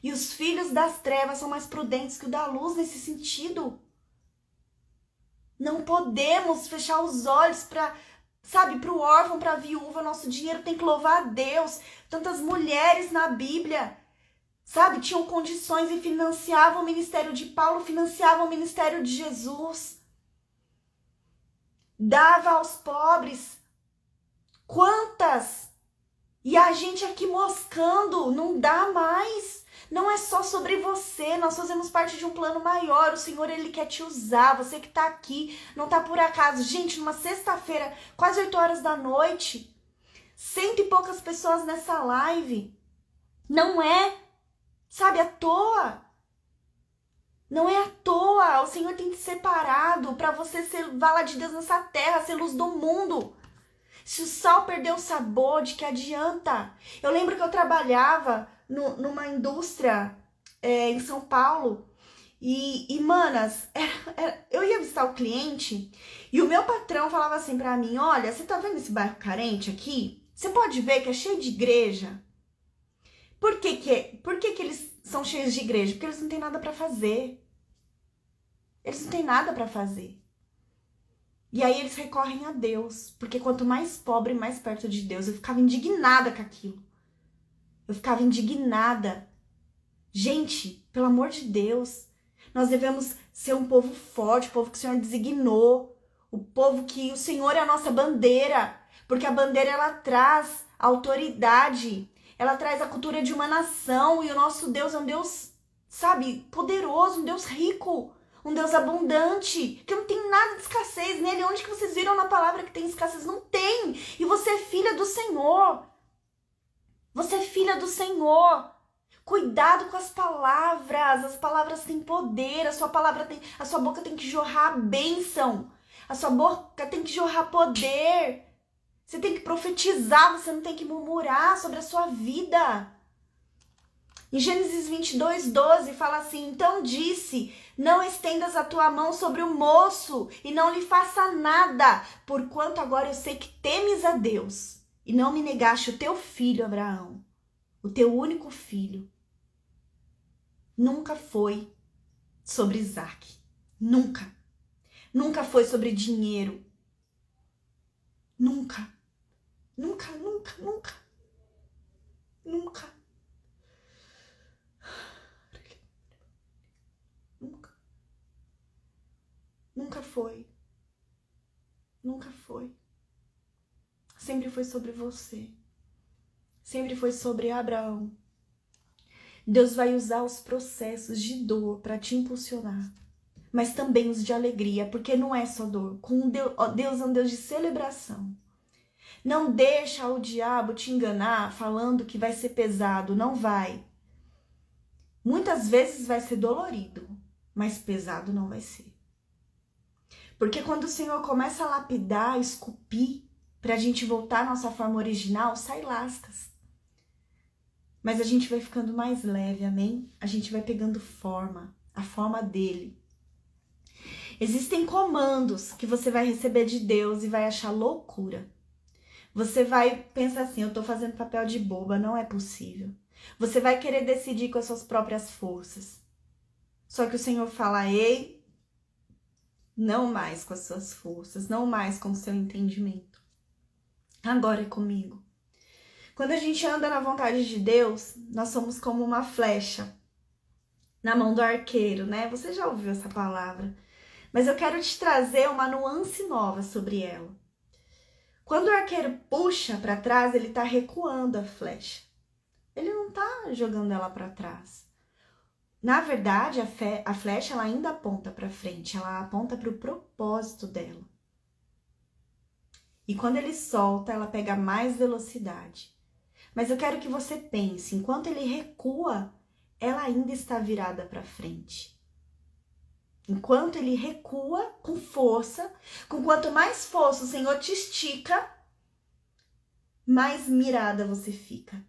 E os filhos das trevas são mais prudentes que o da luz nesse sentido. Não podemos fechar os olhos para... Sabe, para o órfão, para a viúva, nosso dinheiro tem que louvar a Deus. Tantas mulheres na Bíblia, sabe, tinham condições e financiavam o ministério de Paulo, financiavam o ministério de Jesus. Dava aos pobres. Quantas? E a gente aqui moscando, não dá mais. Não é só sobre você, nós fazemos parte de um plano maior. O Senhor, ele quer te usar. Você que tá aqui, não tá por acaso. Gente, numa sexta-feira, quase 8 horas da noite, 100 e poucas pessoas nessa live. Não é, sabe, à toa. Não é à toa. O Senhor tem te separado para você ser vala de Deus nessa terra, ser luz do mundo. Se o sal perdeu o sabor, de que adianta? Eu lembro que eu trabalhava numa indústria em São Paulo e manas, eu ia visitar o cliente e o meu patrão falava assim pra mim, olha, você tá vendo esse bairro carente aqui? Você pode ver que é cheio de igreja. Por que eles são cheios de igreja? Porque eles não têm nada pra fazer. Eles não têm nada pra fazer. E aí eles recorrem a Deus, porque quanto mais pobre, mais perto de Deus. Eu ficava indignada com aquilo. Eu ficava indignada. Gente, pelo amor de Deus, nós devemos ser um povo forte, o povo que o Senhor designou, o povo que o Senhor é a nossa bandeira, porque a bandeira, ela traz autoridade, ela traz a cultura de uma nação, e o nosso Deus é um Deus, sabe, poderoso, um Deus rico, um Deus abundante, que não tem nada de escassez nele. Onde que vocês viram na palavra que tem escassez? Não tem. E você é filha do Senhor. Você é filha do Senhor. Cuidado com as palavras têm poder, a sua boca tem que jorrar bênção, a sua boca tem que jorrar poder. Você tem que profetizar, você não tem que murmurar sobre a sua vida. Em Gênesis 22:12 fala assim, então disse, não estendas a tua mão sobre o moço e não lhe faça nada, porquanto agora eu sei que temes a Deus e não me negaste o teu filho Abraão, o teu único filho. Nunca foi sobre Isaac, nunca. Nunca foi sobre dinheiro, nunca, nunca, nunca, nunca, nunca. Nunca foi. Nunca foi. Sempre foi sobre você. Sempre foi sobre Abraão. Deus vai usar os processos de dor para te impulsionar. mas também os de alegria, porque não é só dor. Com Deus, ó, Deus é um Deus de celebração. Não deixa o diabo te enganar falando que vai ser pesado, não vai. Muitas vezes vai ser dolorido, mas pesado não vai ser. Porque quando o Senhor começa a lapidar, esculpir, pra gente voltar à nossa forma original, sai lascas. Mas a gente vai ficando mais leve, amém? A gente vai pegando forma, a forma dele. Existem comandos que você vai receber de Deus e vai achar loucura. Você vai pensar assim, eu tô fazendo papel de boba, não é possível. Você vai querer decidir com as suas próprias forças. Só que o Senhor fala, ei, não mais com as suas forças, não mais com o seu entendimento. Agora é comigo. Quando a gente anda na vontade de Deus, nós somos como uma flecha na mão do arqueiro, né? Você já ouviu essa palavra? Mas eu quero te trazer uma nuance nova sobre ela. Quando o arqueiro puxa para trás, ele tá recuando a flecha. Ele não tá jogando ela para trás. Na verdade, a flecha ela ainda aponta para frente, ela aponta para o propósito dela. E quando ele solta, ela pega mais velocidade. Mas eu quero que você pense, enquanto ele recua, ela ainda está virada para frente. Enquanto ele recua com força, com quanto mais força o Senhor te estica, mais mirada você fica.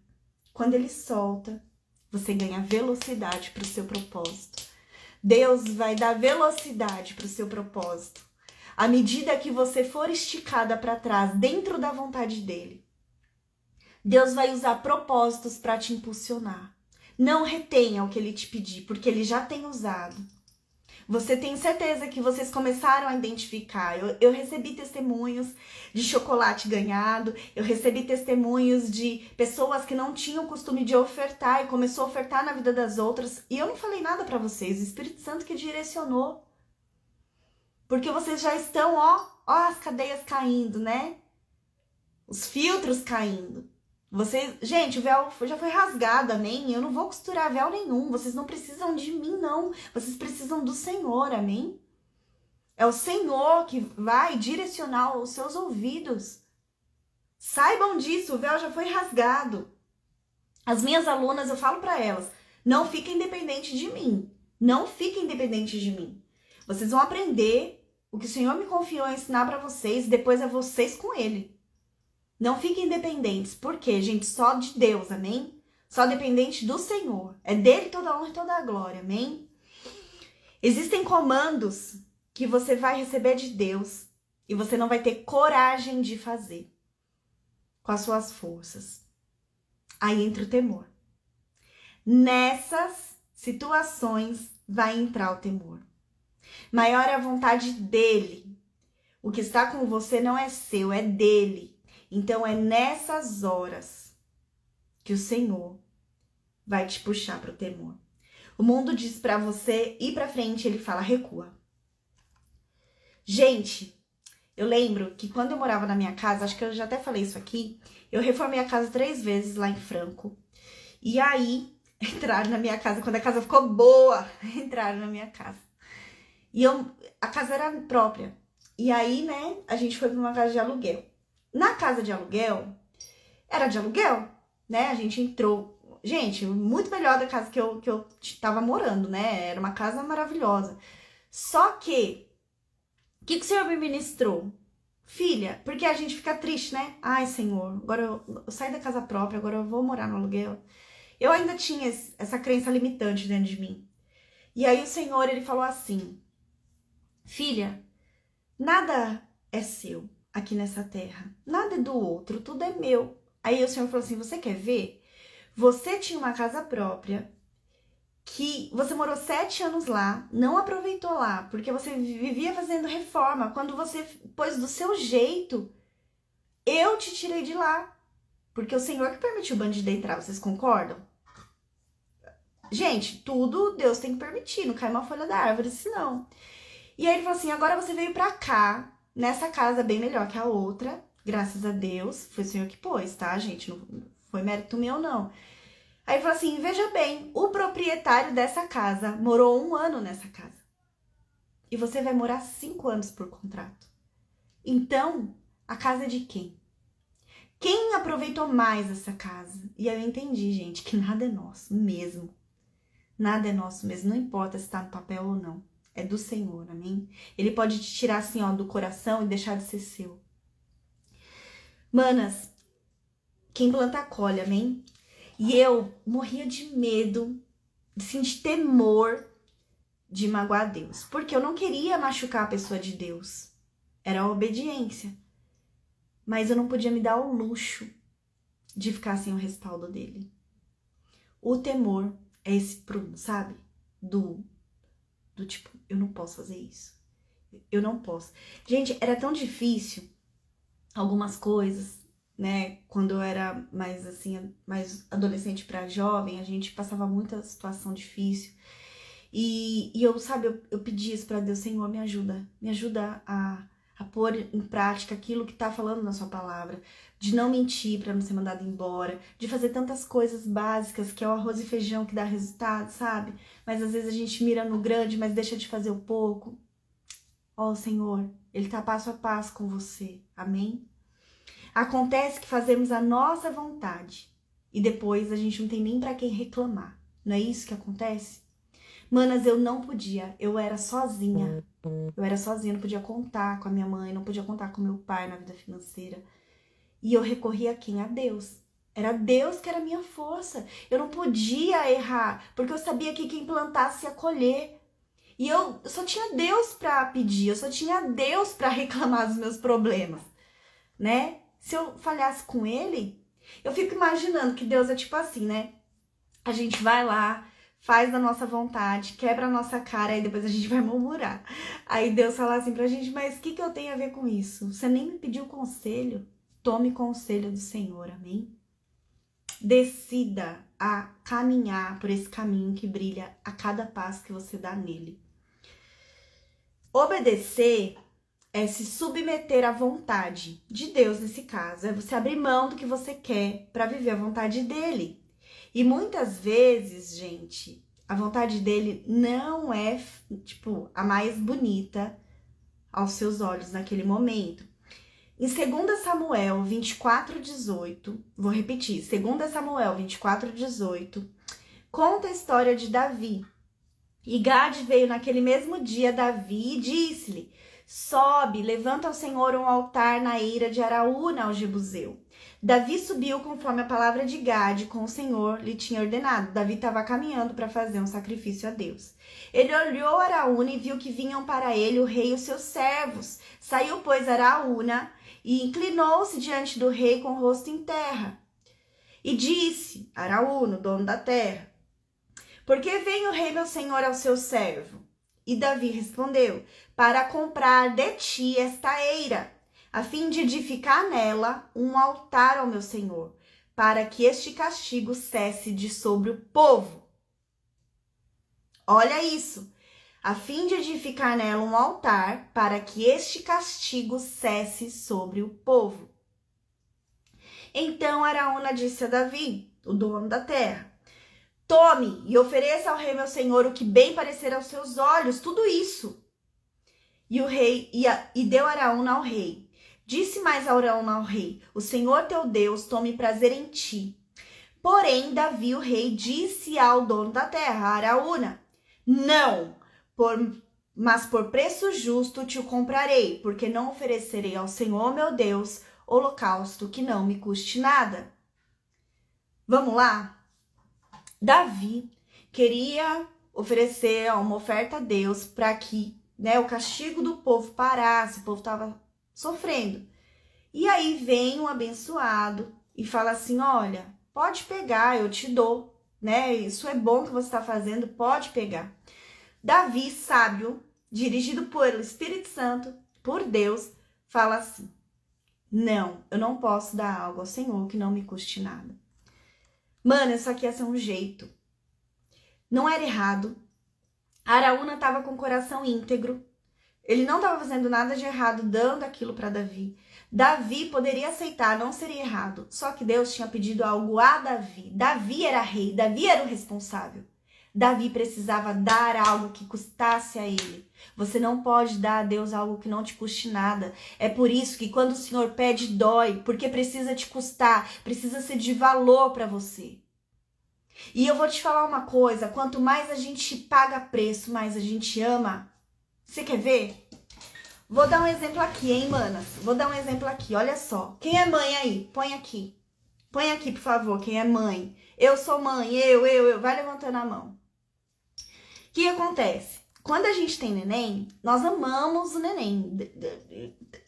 Quando ele solta, você ganha velocidade para o seu propósito. Deus vai dar velocidade para o seu propósito. À medida que você for esticada para trás, dentro da vontade dele, Deus vai usar propósitos para te impulsionar. Não retenha o que ele te pedir, porque ele já tem usado. Você tem certeza que vocês começaram a identificar. Eu recebi testemunhos de chocolate ganhado, eu recebi testemunhos de pessoas que não tinham costume de ofertar e começou a ofertar na vida das outras. E eu não falei nada para vocês, o Espírito Santo que direcionou. Porque vocês já estão, ó as cadeias caindo, né? Os filtros caindo. Gente, o véu já foi rasgado, amém? Eu não vou costurar véu nenhum. Vocês não precisam de mim, não. Vocês precisam do Senhor, amém? É o Senhor que vai direcionar os seus ouvidos. Saibam disso, o véu já foi rasgado. As minhas alunas, eu falo para elas, não fiquem dependentes de mim. Não fiquem dependentes de mim. Vocês vão aprender o que o Senhor me confiou a ensinar para vocês, depois é vocês com Ele. Não fiquem independentes. Por quê, gente? Só de Deus, amém? Só dependente do Senhor. É dele toda a honra e toda a glória, amém? Existem comandos que você vai receber de Deus e você não vai ter coragem de fazer com as suas forças. Aí entra o temor. Nessas situações vai entrar o temor. Maior é a vontade dele. O que está com você não é seu, é dele. Então é nessas horas que o Senhor vai te puxar para o temor. O mundo diz para você ir para frente, ele fala recua. Gente, eu lembro que quando eu morava na minha casa, acho que eu já até falei isso aqui, eu reformei a casa 3 vezes lá em Franco. E aí entraram na minha casa, quando a casa ficou boa, entraram na minha casa. E a casa era própria. E aí, né, a gente foi para uma casa de aluguel. Na casa de aluguel, era de aluguel, né? A gente entrou. Gente, muito melhor da casa que eu tava morando, né? Era uma casa maravilhosa. Só que, o que o Senhor me ministrou? Filha, porque a gente fica triste, né? Ai, Senhor, agora eu saí da casa própria, agora eu vou morar no aluguel. Eu ainda tinha essa crença limitante dentro de mim. E aí o Senhor, ele falou assim, filha, nada é seu aqui nessa terra. Nada é do outro, tudo é meu. Aí o Senhor falou assim, você quer ver? Você tinha uma casa própria, que você morou 7 anos lá, não aproveitou lá, porque você vivia fazendo reforma. Quando você pôs do seu jeito, eu te tirei de lá. Porque o Senhor que permitiu o bandido entrar, vocês concordam? Gente, tudo Deus tem que permitir, não cai uma folha da árvore, senão. E aí ele falou assim, agora você veio pra cá, nessa casa bem melhor que a outra, graças a Deus, foi o Senhor que pôs, tá, gente? Não foi mérito meu, não. Aí ele falou assim, veja bem, o proprietário dessa casa morou 1 ano nessa casa. e você vai morar 5 anos por contrato. Então, a casa é de quem? Quem aproveitou mais essa casa? E aí eu entendi, gente, que nada é nosso mesmo. Nada é nosso mesmo, não importa se tá no papel ou não. É do Senhor, amém? Ele pode te tirar assim, ó, do coração e deixar de ser seu. Manas, quem planta colhe, amém? E eu morria de medo, assim, de temor de magoar Deus. Porque eu não queria machucar a pessoa de Deus. Era a obediência. Mas eu não podia me dar o luxo de ficar sem o respaldo dele. O temor é esse prumo, sabe? Do tipo, eu não posso fazer isso. Eu não posso. Gente, era tão difícil algumas coisas, né? Quando eu era mais assim, mais adolescente pra jovem, a gente passava muita situação difícil. E eu, sabe, eu pedi isso pra Deus, Senhor, me ajuda a pôr em prática aquilo que tá falando na sua palavra, de não mentir pra não ser mandado embora, de fazer tantas coisas básicas, que é o arroz e feijão que dá resultado, sabe? Mas às vezes a gente mira no grande, mas deixa de fazer o pouco. Ó, Senhor, Ele tá passo a passo com você, amém? Acontece que fazemos a nossa vontade e depois a gente não tem nem pra quem reclamar, não é isso que acontece? Manas, eu não podia, eu era sozinha, não podia contar com a minha mãe, não podia contar com meu pai na vida financeira. E eu recorria a quem? A Deus. Era Deus que era a minha força. Eu não podia errar, porque eu sabia que quem plantasse ia colher. E eu só tinha Deus pra pedir, eu só tinha Deus pra reclamar dos meus problemas, né? Se eu falhasse com Ele, eu fico imaginando que Deus é tipo assim, né? A gente vai lá, faz da nossa vontade, quebra a nossa cara e depois a gente vai murmurar. Aí Deus fala assim pra gente, mas o que eu tenho a ver com isso? Você nem me pediu conselho? Tome conselho do Senhor, amém? Decida a caminhar por esse caminho que brilha a cada passo que você dá nele. Obedecer é se submeter à vontade de Deus nesse caso. É você abrir mão do que você quer para viver a vontade dele. E muitas vezes, gente, a vontade dele não é, tipo, a mais bonita aos seus olhos naquele momento. Em 2 Samuel 24:18, vou repetir, 2 Samuel 24:18, conta a história de Davi. E Gade veio naquele mesmo dia Davi e disse-lhe, sobe, levanta ao Senhor um altar na eira de Araúna ao Jebuseu. Davi subiu conforme a palavra de Gade com o Senhor lhe tinha ordenado. Davi estava caminhando para fazer um sacrifício a Deus. Ele olhou Araúna e viu que vinham para ele o rei e os seus servos. Saiu, pois, Araúna e inclinou-se diante do rei com o rosto em terra. E disse, Araúna, o dono da terra, por que vem o rei meu senhor ao seu servo? E Davi respondeu, para comprar de ti esta eira, a fim de edificar nela um altar ao meu senhor, para que este castigo cesse de sobre o povo. Olha isso, a fim de edificar nela um altar, para que este castigo cesse sobre o povo. Então Araúna disse a Davi, o dono da terra, tome e ofereça ao rei meu senhor o que bem parecer aos seus olhos, tudo isso. E o rei e deu Araúna ao rei. Disse mais Araúna ao rei, o Senhor teu Deus tome prazer em ti. Porém, Davi, o rei, disse ao dono da terra, Araúna, não, mas por preço justo te o comprarei, porque não oferecerei ao Senhor meu Deus holocausto que não me custe nada. Vamos lá? Davi queria oferecer uma oferta a Deus para que, né, o castigo do povo parasse, o povo estava sofrendo. E aí vem um abençoado e fala assim, olha, pode pegar, eu te dou, né? Isso é bom que você está fazendo, pode pegar. Davi, sábio, dirigido pelo Espírito Santo, por Deus, fala assim, não, eu não posso dar algo ao Senhor que não me custe nada. Mano, isso aqui ia ser um jeito. Não era errado. Araúna estava com o coração íntegro. Ele não estava fazendo nada de errado dando aquilo para Davi. Davi poderia aceitar, não seria errado. Só que Deus tinha pedido algo a Davi. Davi era rei, Davi era o responsável. Davi precisava dar algo que custasse a ele. Você não pode dar a Deus algo que não te custe nada. É por isso que quando o Senhor pede, dói, porque precisa te custar, precisa ser de valor para você. E eu vou te falar uma coisa, quanto mais a gente paga preço, mais a gente ama. Você quer ver? Vou dar um exemplo aqui, hein, manas? Vou dar um exemplo aqui, olha só. Quem é mãe aí? Põe aqui. Põe aqui, por favor, quem é mãe. Eu sou mãe, eu. Vai levantando a mão. O que acontece? Quando a gente tem neném, nós amamos o neném.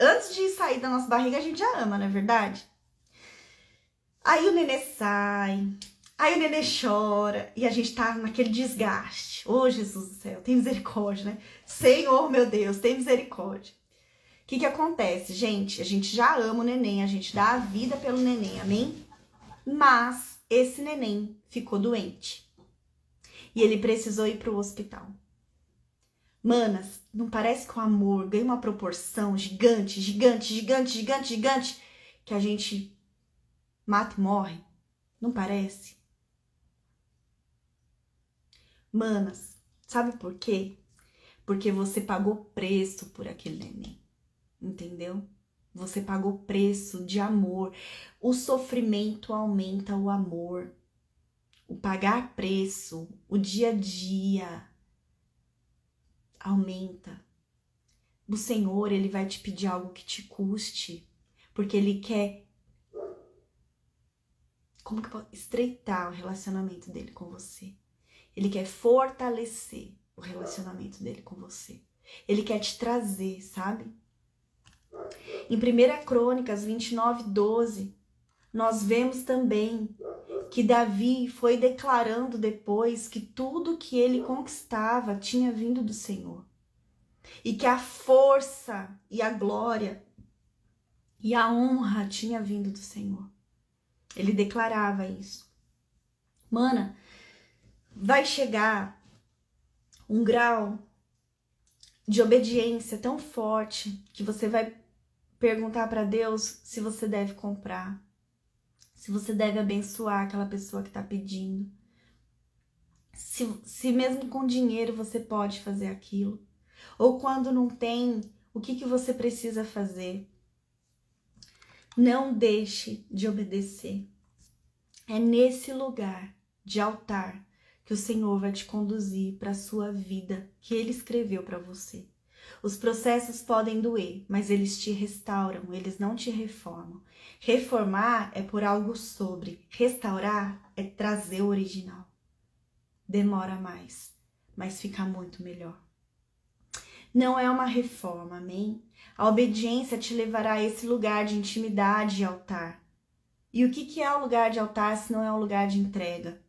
Antes de sair da nossa barriga, a gente já ama, não é verdade? Aí o nenê sai, aí o nenê chora e a gente tá naquele desgaste. Ô, Jesus do céu, tem misericórdia, né? Senhor, meu Deus, tem misericórdia. O que acontece, gente? A gente já ama o neném, a gente dá a vida pelo neném, amém? Mas esse neném ficou doente e ele precisou ir pro hospital. Manas, não parece que o amor ganha uma proporção gigante, que a gente mata e morre? Não parece? Manas, sabe por quê? Porque você pagou preço por aquele neném, entendeu? Você pagou preço de amor. O sofrimento aumenta o amor. O pagar preço, o dia a dia aumenta. O Senhor, Ele vai te pedir algo que te custe, porque Ele quer, como que eu posso estreitar o relacionamento dele com você. Ele quer fortalecer o relacionamento dele com você. Ele quer te trazer, sabe? Em 1 Crônicas 29:12, nós vemos também que Davi foi declarando depois que tudo que ele conquistava tinha vindo do Senhor. E que a força e a glória e a honra tinha vindo do Senhor. Ele declarava isso. Mana, vai chegar um grau de obediência tão forte que você vai perguntar para Deus se você deve comprar, se você deve abençoar aquela pessoa que está pedindo, se mesmo com dinheiro você pode fazer aquilo, ou quando não tem, o que você precisa fazer. Não deixe de obedecer. É nesse lugar de altar que o Senhor vai te conduzir para a sua vida que Ele escreveu para você. Os processos podem doer, mas eles te restauram, eles não te reformam. Reformar é por algo sobre, restaurar é trazer o original. Demora mais, mas fica muito melhor. Não é uma reforma, amém? A obediência te levará a esse lugar de intimidade e altar. E o que é o lugar de altar se não é um lugar de entrega?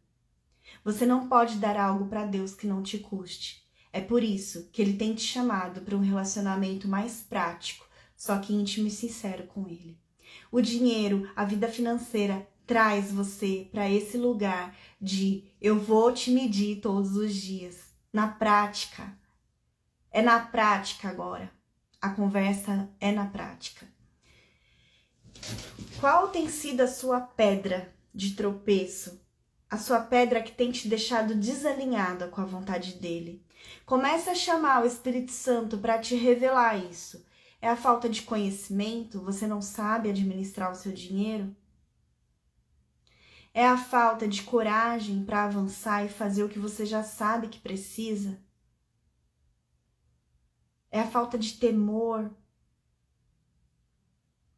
Você não pode dar algo para Deus que não te custe. É por isso que Ele tem te chamado para um relacionamento mais prático, só que íntimo e sincero com Ele. O dinheiro, a vida financeira, traz você para esse lugar de eu vou te medir todos os dias. Na prática. É na prática agora. A conversa é na prática. Qual tem sido a sua pedra de tropeço? A sua pedra que tem te deixado desalinhada com a vontade dele? Comece a chamar o Espírito Santo para te revelar isso. É a falta de conhecimento? Você não sabe administrar o seu dinheiro? É a falta de coragem para avançar e fazer o que você já sabe que precisa? É a falta de temor?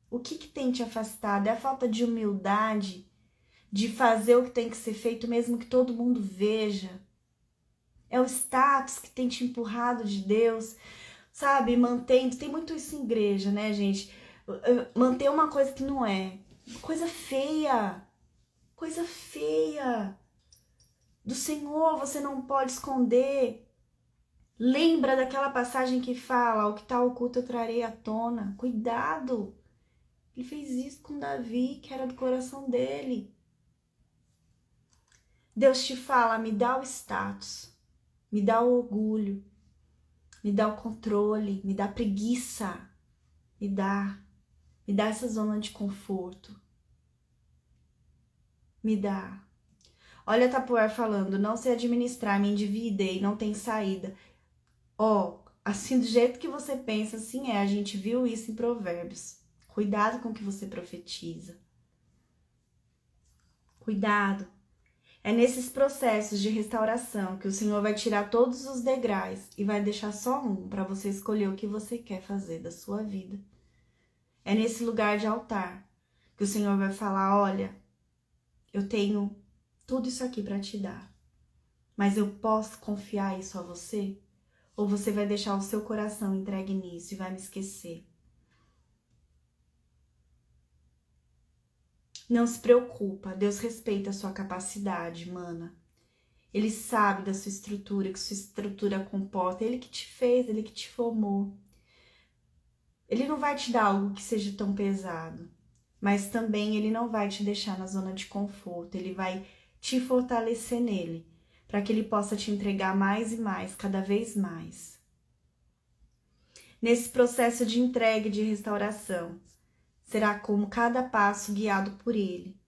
O que tem te afastado? É a falta de humildade, de fazer o que tem que ser feito mesmo que todo mundo veja? É o status que tem te empurrado de Deus, sabe? Mantendo, tem muito isso em igreja, né, gente? Manter uma coisa que não é. Coisa feia. Coisa feia. Do Senhor você não pode esconder. Lembra daquela passagem que fala, o que está oculto eu trarei à tona. Cuidado. Ele fez isso com Davi, que era do coração dele. Deus te fala, me dá o status, me dá o orgulho, me dá o controle, me dá preguiça, me dá essa zona de conforto. Me dá. Olha a Tapuer falando, não sei administrar, me endividei, não tem saída. Ó, assim, do jeito que você pensa, assim a gente viu isso em Provérbios. Cuidado com o que você profetiza. Cuidado. É nesses processos de restauração que o Senhor vai tirar todos os degraus e vai deixar só um para você escolher o que você quer fazer da sua vida. É nesse lugar de altar que o Senhor vai falar, olha, eu tenho tudo isso aqui para te dar, mas eu posso confiar isso a você? Ou você vai deixar o seu coração entregue nisso e vai me esquecer? Não se preocupa, Deus respeita a sua capacidade, mana. Ele sabe da sua estrutura, que sua estrutura comporta. Ele que te fez, ele que te formou. Ele não vai te dar algo que seja tão pesado, mas também ele não vai te deixar na zona de conforto. Ele vai te fortalecer nele, para que ele possa te entregar mais e mais, cada vez mais. Nesse processo de entrega e de restauração, será como cada passo guiado por ele.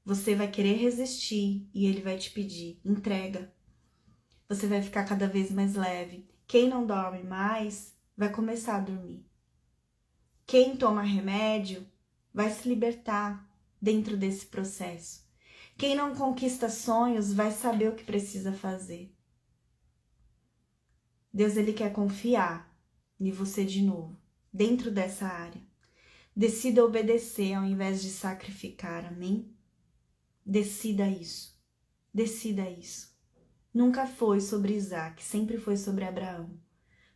Você vai querer resistir e ele vai te pedir, entrega. Você vai ficar cada vez mais leve. Quem não dorme mais, vai começar a dormir. Quem toma remédio, vai se libertar dentro desse processo. Quem não conquista sonhos, vai saber o que precisa fazer. Deus, ele quer confiar em você de novo, dentro dessa área. Decida obedecer ao invés de sacrificar, amém? Decida isso. Decida isso. Nunca foi sobre Isaac, sempre foi sobre Abraão.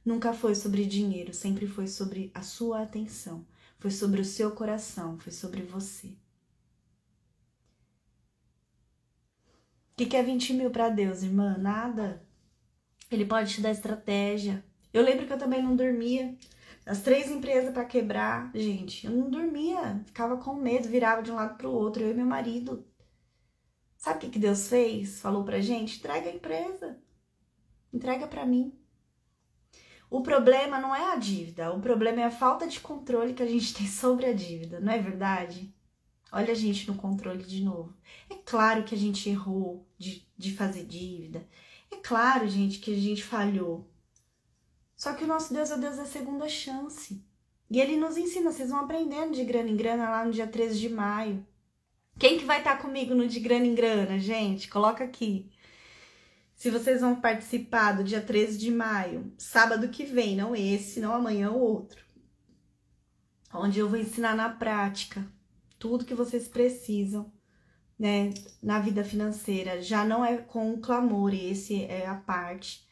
Nunca foi sobre dinheiro, sempre foi sobre a sua atenção. Foi sobre o seu coração, foi sobre você. O que é 20 mil para Deus, irmã? Nada. Ele pode te dar estratégia. Eu lembro que eu também não dormia. As 3 empresas para quebrar, gente, eu não dormia. Ficava com medo, virava de um lado para o outro, eu e meu marido. Sabe o que Deus fez? Falou pra gente, entrega a empresa. Entrega para mim. O problema não é a dívida, o problema é a falta de controle que a gente tem sobre a dívida, não é verdade? Olha a gente no controle de novo. É claro que a gente errou de fazer dívida. É claro, gente, que a gente falhou. Só que o nosso Deus é o Deus da segunda chance. E ele nos ensina, vocês vão aprendendo de grana em grana lá no dia 13 de maio. Quem que vai estar comigo no de grana em grana, gente? Coloca aqui. Se vocês vão participar do dia 13 de maio, sábado que vem, não esse, não amanhã, o outro. Onde eu vou ensinar na prática tudo que vocês precisam, né, na vida financeira. Já não é com clamor, esse é a parte.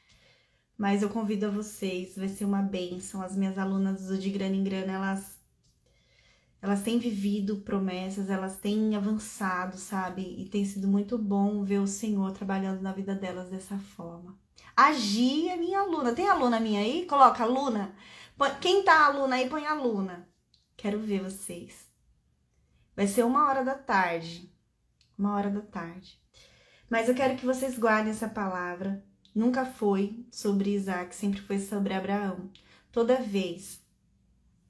Mas eu convido a vocês, vai ser uma bênção. As minhas alunas do De Grana em Grana, elas têm vivido promessas, elas têm avançado, sabe? E tem sido muito bom ver o Senhor trabalhando na vida delas dessa forma. A Gi é minha aluna. Tem aluna minha aí? Coloca aluna. Quem tá aluna aí, põe aluna. Quero ver vocês. Vai ser 1h da tarde. 1h da tarde. Mas eu quero que vocês guardem essa palavra. Nunca foi sobre Isaac, sempre foi sobre Abraão. Toda vez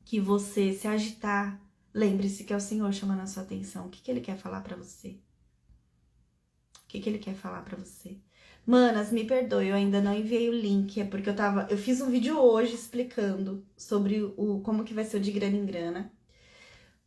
que você se agitar, lembre-se que é o Senhor chamando a sua atenção. O que ele quer falar pra você? O que ele quer falar pra você? Manas, me perdoe, eu ainda não enviei o link, é porque eu fiz um vídeo hoje explicando sobre como que vai ser o de grana em grana.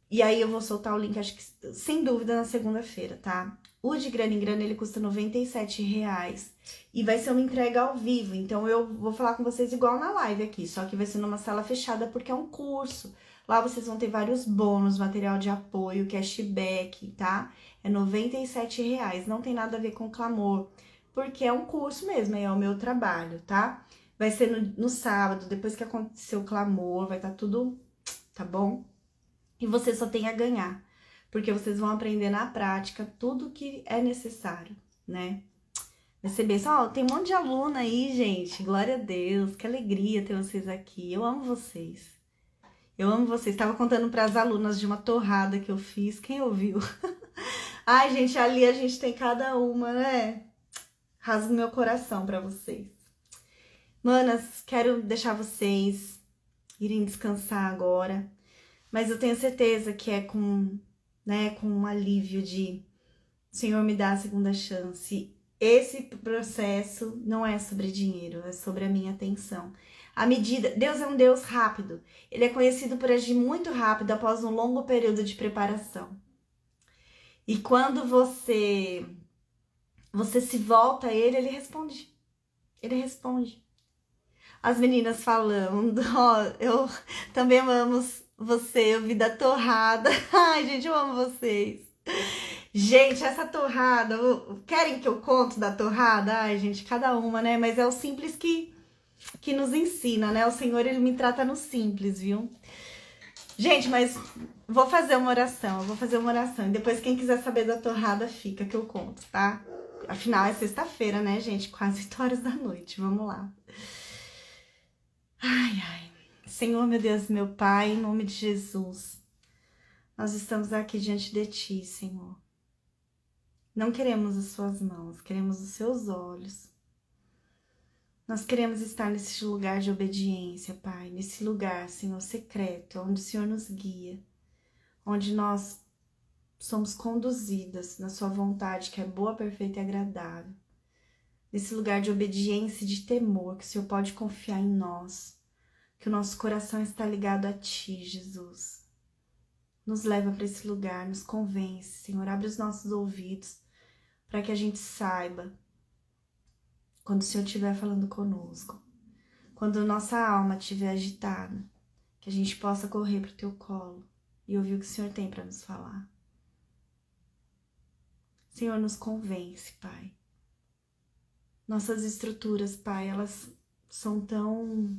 E aí eu vou soltar o link, acho que sem dúvida, na segunda-feira, tá? O de grana em grana, ele custa R$97 e vai ser uma entrega ao vivo. Então eu vou falar com vocês igual na live aqui, só que vai ser numa sala fechada porque é um curso. Lá vocês vão ter vários bônus, material de apoio, cashback, tá? É R$97, não tem nada a ver com clamor, porque é um curso mesmo, é o meu trabalho, tá? Vai ser no sábado, depois que acontecer o clamor, vai estar tudo, tá bom? E você só tem a ganhar, porque vocês vão aprender na prática tudo que é necessário, né? Vai ser bem, ó, tem um monte de aluna aí, gente, glória a Deus, que alegria ter vocês aqui, eu amo vocês. Eu amo vocês, tava contando para as alunas de uma torrada que eu fiz, quem ouviu? Ai, gente, ali a gente tem cada uma, né? Rasgo meu coração para vocês. Manas, quero deixar vocês irem descansar agora. Mas eu tenho certeza que é com um alívio de Senhor, me dá a segunda chance. Esse processo não é sobre dinheiro, é sobre a minha atenção. À medida, Deus é um Deus rápido. Ele é conhecido por agir muito rápido após um longo período de preparação. E quando você se volta a ele, ele responde. Ele responde. As meninas falando, ó, eu também amo você, eu vi da torrada. Ai, gente, eu amo vocês. Gente, essa torrada, querem que eu conte da torrada? Ai, gente, cada uma, né? Mas é o simples que nos ensina, né? O Senhor, ele me trata no simples, viu? Gente, mas vou fazer uma oração, eu vou fazer uma oração. E depois quem quiser saber da torrada, fica que eu conto, tá? Afinal, é sexta-feira, né, gente? Quase 8 horas da noite, vamos lá. Ai, ai. Senhor, meu Deus, meu Pai, em nome de Jesus, nós estamos aqui diante de Ti, Senhor. Não queremos as Suas mãos, queremos os Seus olhos. Nós queremos estar nesse lugar de obediência, Pai, nesse lugar, Senhor, secreto, onde o Senhor nos guia, onde nós somos conduzidas na Sua vontade, que é boa, perfeita e agradável. Nesse lugar de obediência e de temor, que o Senhor pode confiar em nós, que o nosso coração está ligado a Ti, Jesus. Nos leva para esse lugar, nos convence, Senhor, abre os nossos ouvidos para que a gente saiba quando o Senhor estiver falando conosco, quando nossa alma estiver agitada, que a gente possa correr para o Teu colo e ouvir o que o Senhor tem para nos falar. Senhor, nos convence, Pai. Nossas estruturas, Pai, elas são tão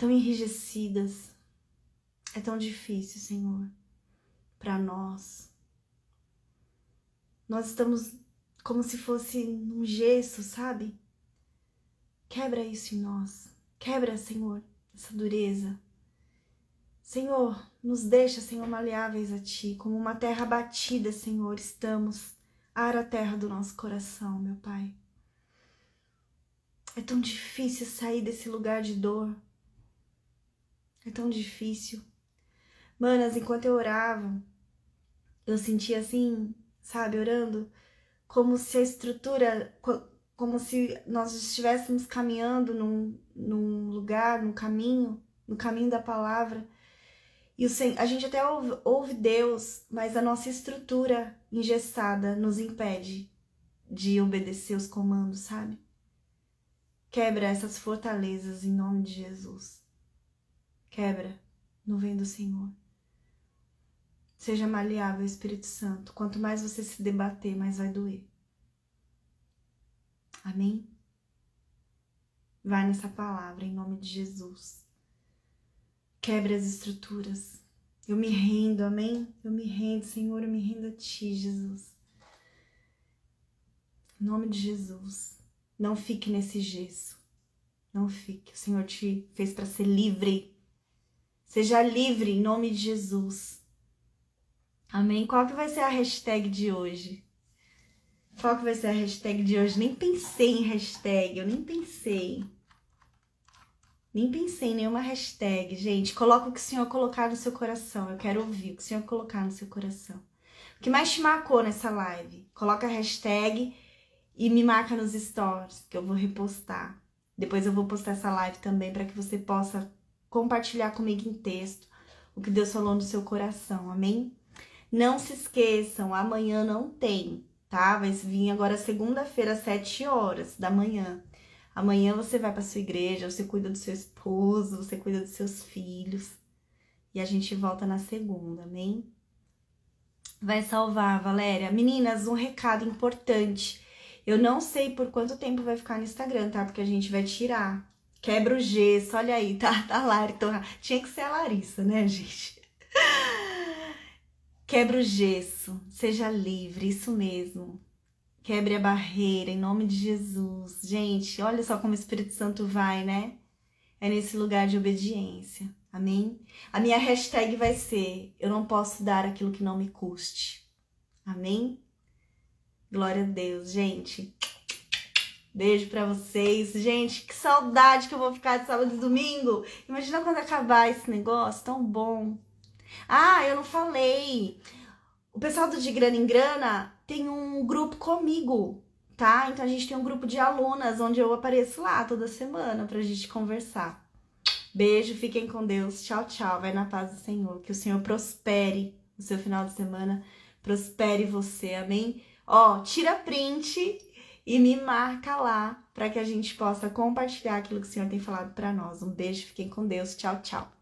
enrijecidas. É tão difícil, Senhor, para nós. Nós estamos como se fosse um gesso, sabe? Quebra isso em nós. Quebra, Senhor, essa dureza. Senhor, nos deixa, Senhor, maleáveis a Ti. Como uma terra batida, Senhor, estamos. Ara a terra do nosso coração, meu Pai. É tão difícil sair desse lugar de dor. É tão difícil. Manas, enquanto eu orava, eu sentia assim, sabe, orando, como se a estrutura, como se nós estivéssemos caminhando num lugar, no caminho da palavra. E a gente até ouve Deus, mas a nossa estrutura engessada nos impede de obedecer os comandos, sabe? Quebra essas fortalezas em nome de Jesus. Quebra no nome do Senhor. Seja maleável, Espírito Santo. Quanto mais você se debater, mais vai doer. Amém? Vai nessa palavra, em nome de Jesus. Quebre as estruturas. Eu me rendo, amém? Eu me rendo, Senhor, eu me rendo a Ti, Jesus. Em nome de Jesus. Não fique nesse gesso. Não fique. O Senhor te fez para ser livre. Seja livre, em nome de Jesus. Amém? Qual que vai ser a hashtag de hoje? Qual que vai ser a hashtag de hoje? Nem pensei em hashtag, eu nem pensei. Nem pensei em nenhuma hashtag, gente. Coloca o que o Senhor colocar no seu coração. Eu quero ouvir o que o Senhor colocar no seu coração. O que mais te marcou nessa live? Coloca a hashtag e me marca nos stories, que eu vou repostar. Depois eu vou postar essa live também para que você possa compartilhar comigo em texto o que Deus falou no seu coração, amém? Não se esqueçam, amanhã não tem, tá? Vai vir agora segunda-feira, às 7 horas da manhã. Amanhã você vai para sua igreja, você cuida do seu esposo, você cuida dos seus filhos. E a gente volta na segunda, amém? Vai salvar, Valéria. Meninas, um recado importante. Eu não sei por quanto tempo vai ficar no Instagram, tá? Porque a gente vai tirar. Quebra o gesso, olha aí, tá? Tá Lari, tinha que ser a Larissa, né, gente? Quebra o gesso, seja livre, isso mesmo. Quebre a barreira, em nome de Jesus. Gente, olha só como o Espírito Santo vai, né? É nesse lugar de obediência, amém? A minha hashtag vai ser: eu não posso dar aquilo que não me custe, amém? Glória a Deus, gente. Beijo pra vocês. Gente, que saudade que eu vou ficar de sábado e domingo. Imagina quando acabar esse negócio tão bom. Ah, eu não falei. O pessoal do De Grana em Grana tem um grupo comigo, tá? Então a gente tem um grupo de alunas onde eu apareço lá toda semana pra gente conversar. Beijo, fiquem com Deus. Tchau, tchau. Vai na paz do Senhor. Que o Senhor prospere o seu final de semana. Prospere você, amém? Ó, tira print e me marca lá para que a gente possa compartilhar aquilo que o Senhor tem falado para nós. Um beijo, fiquem com Deus. Tchau, tchau.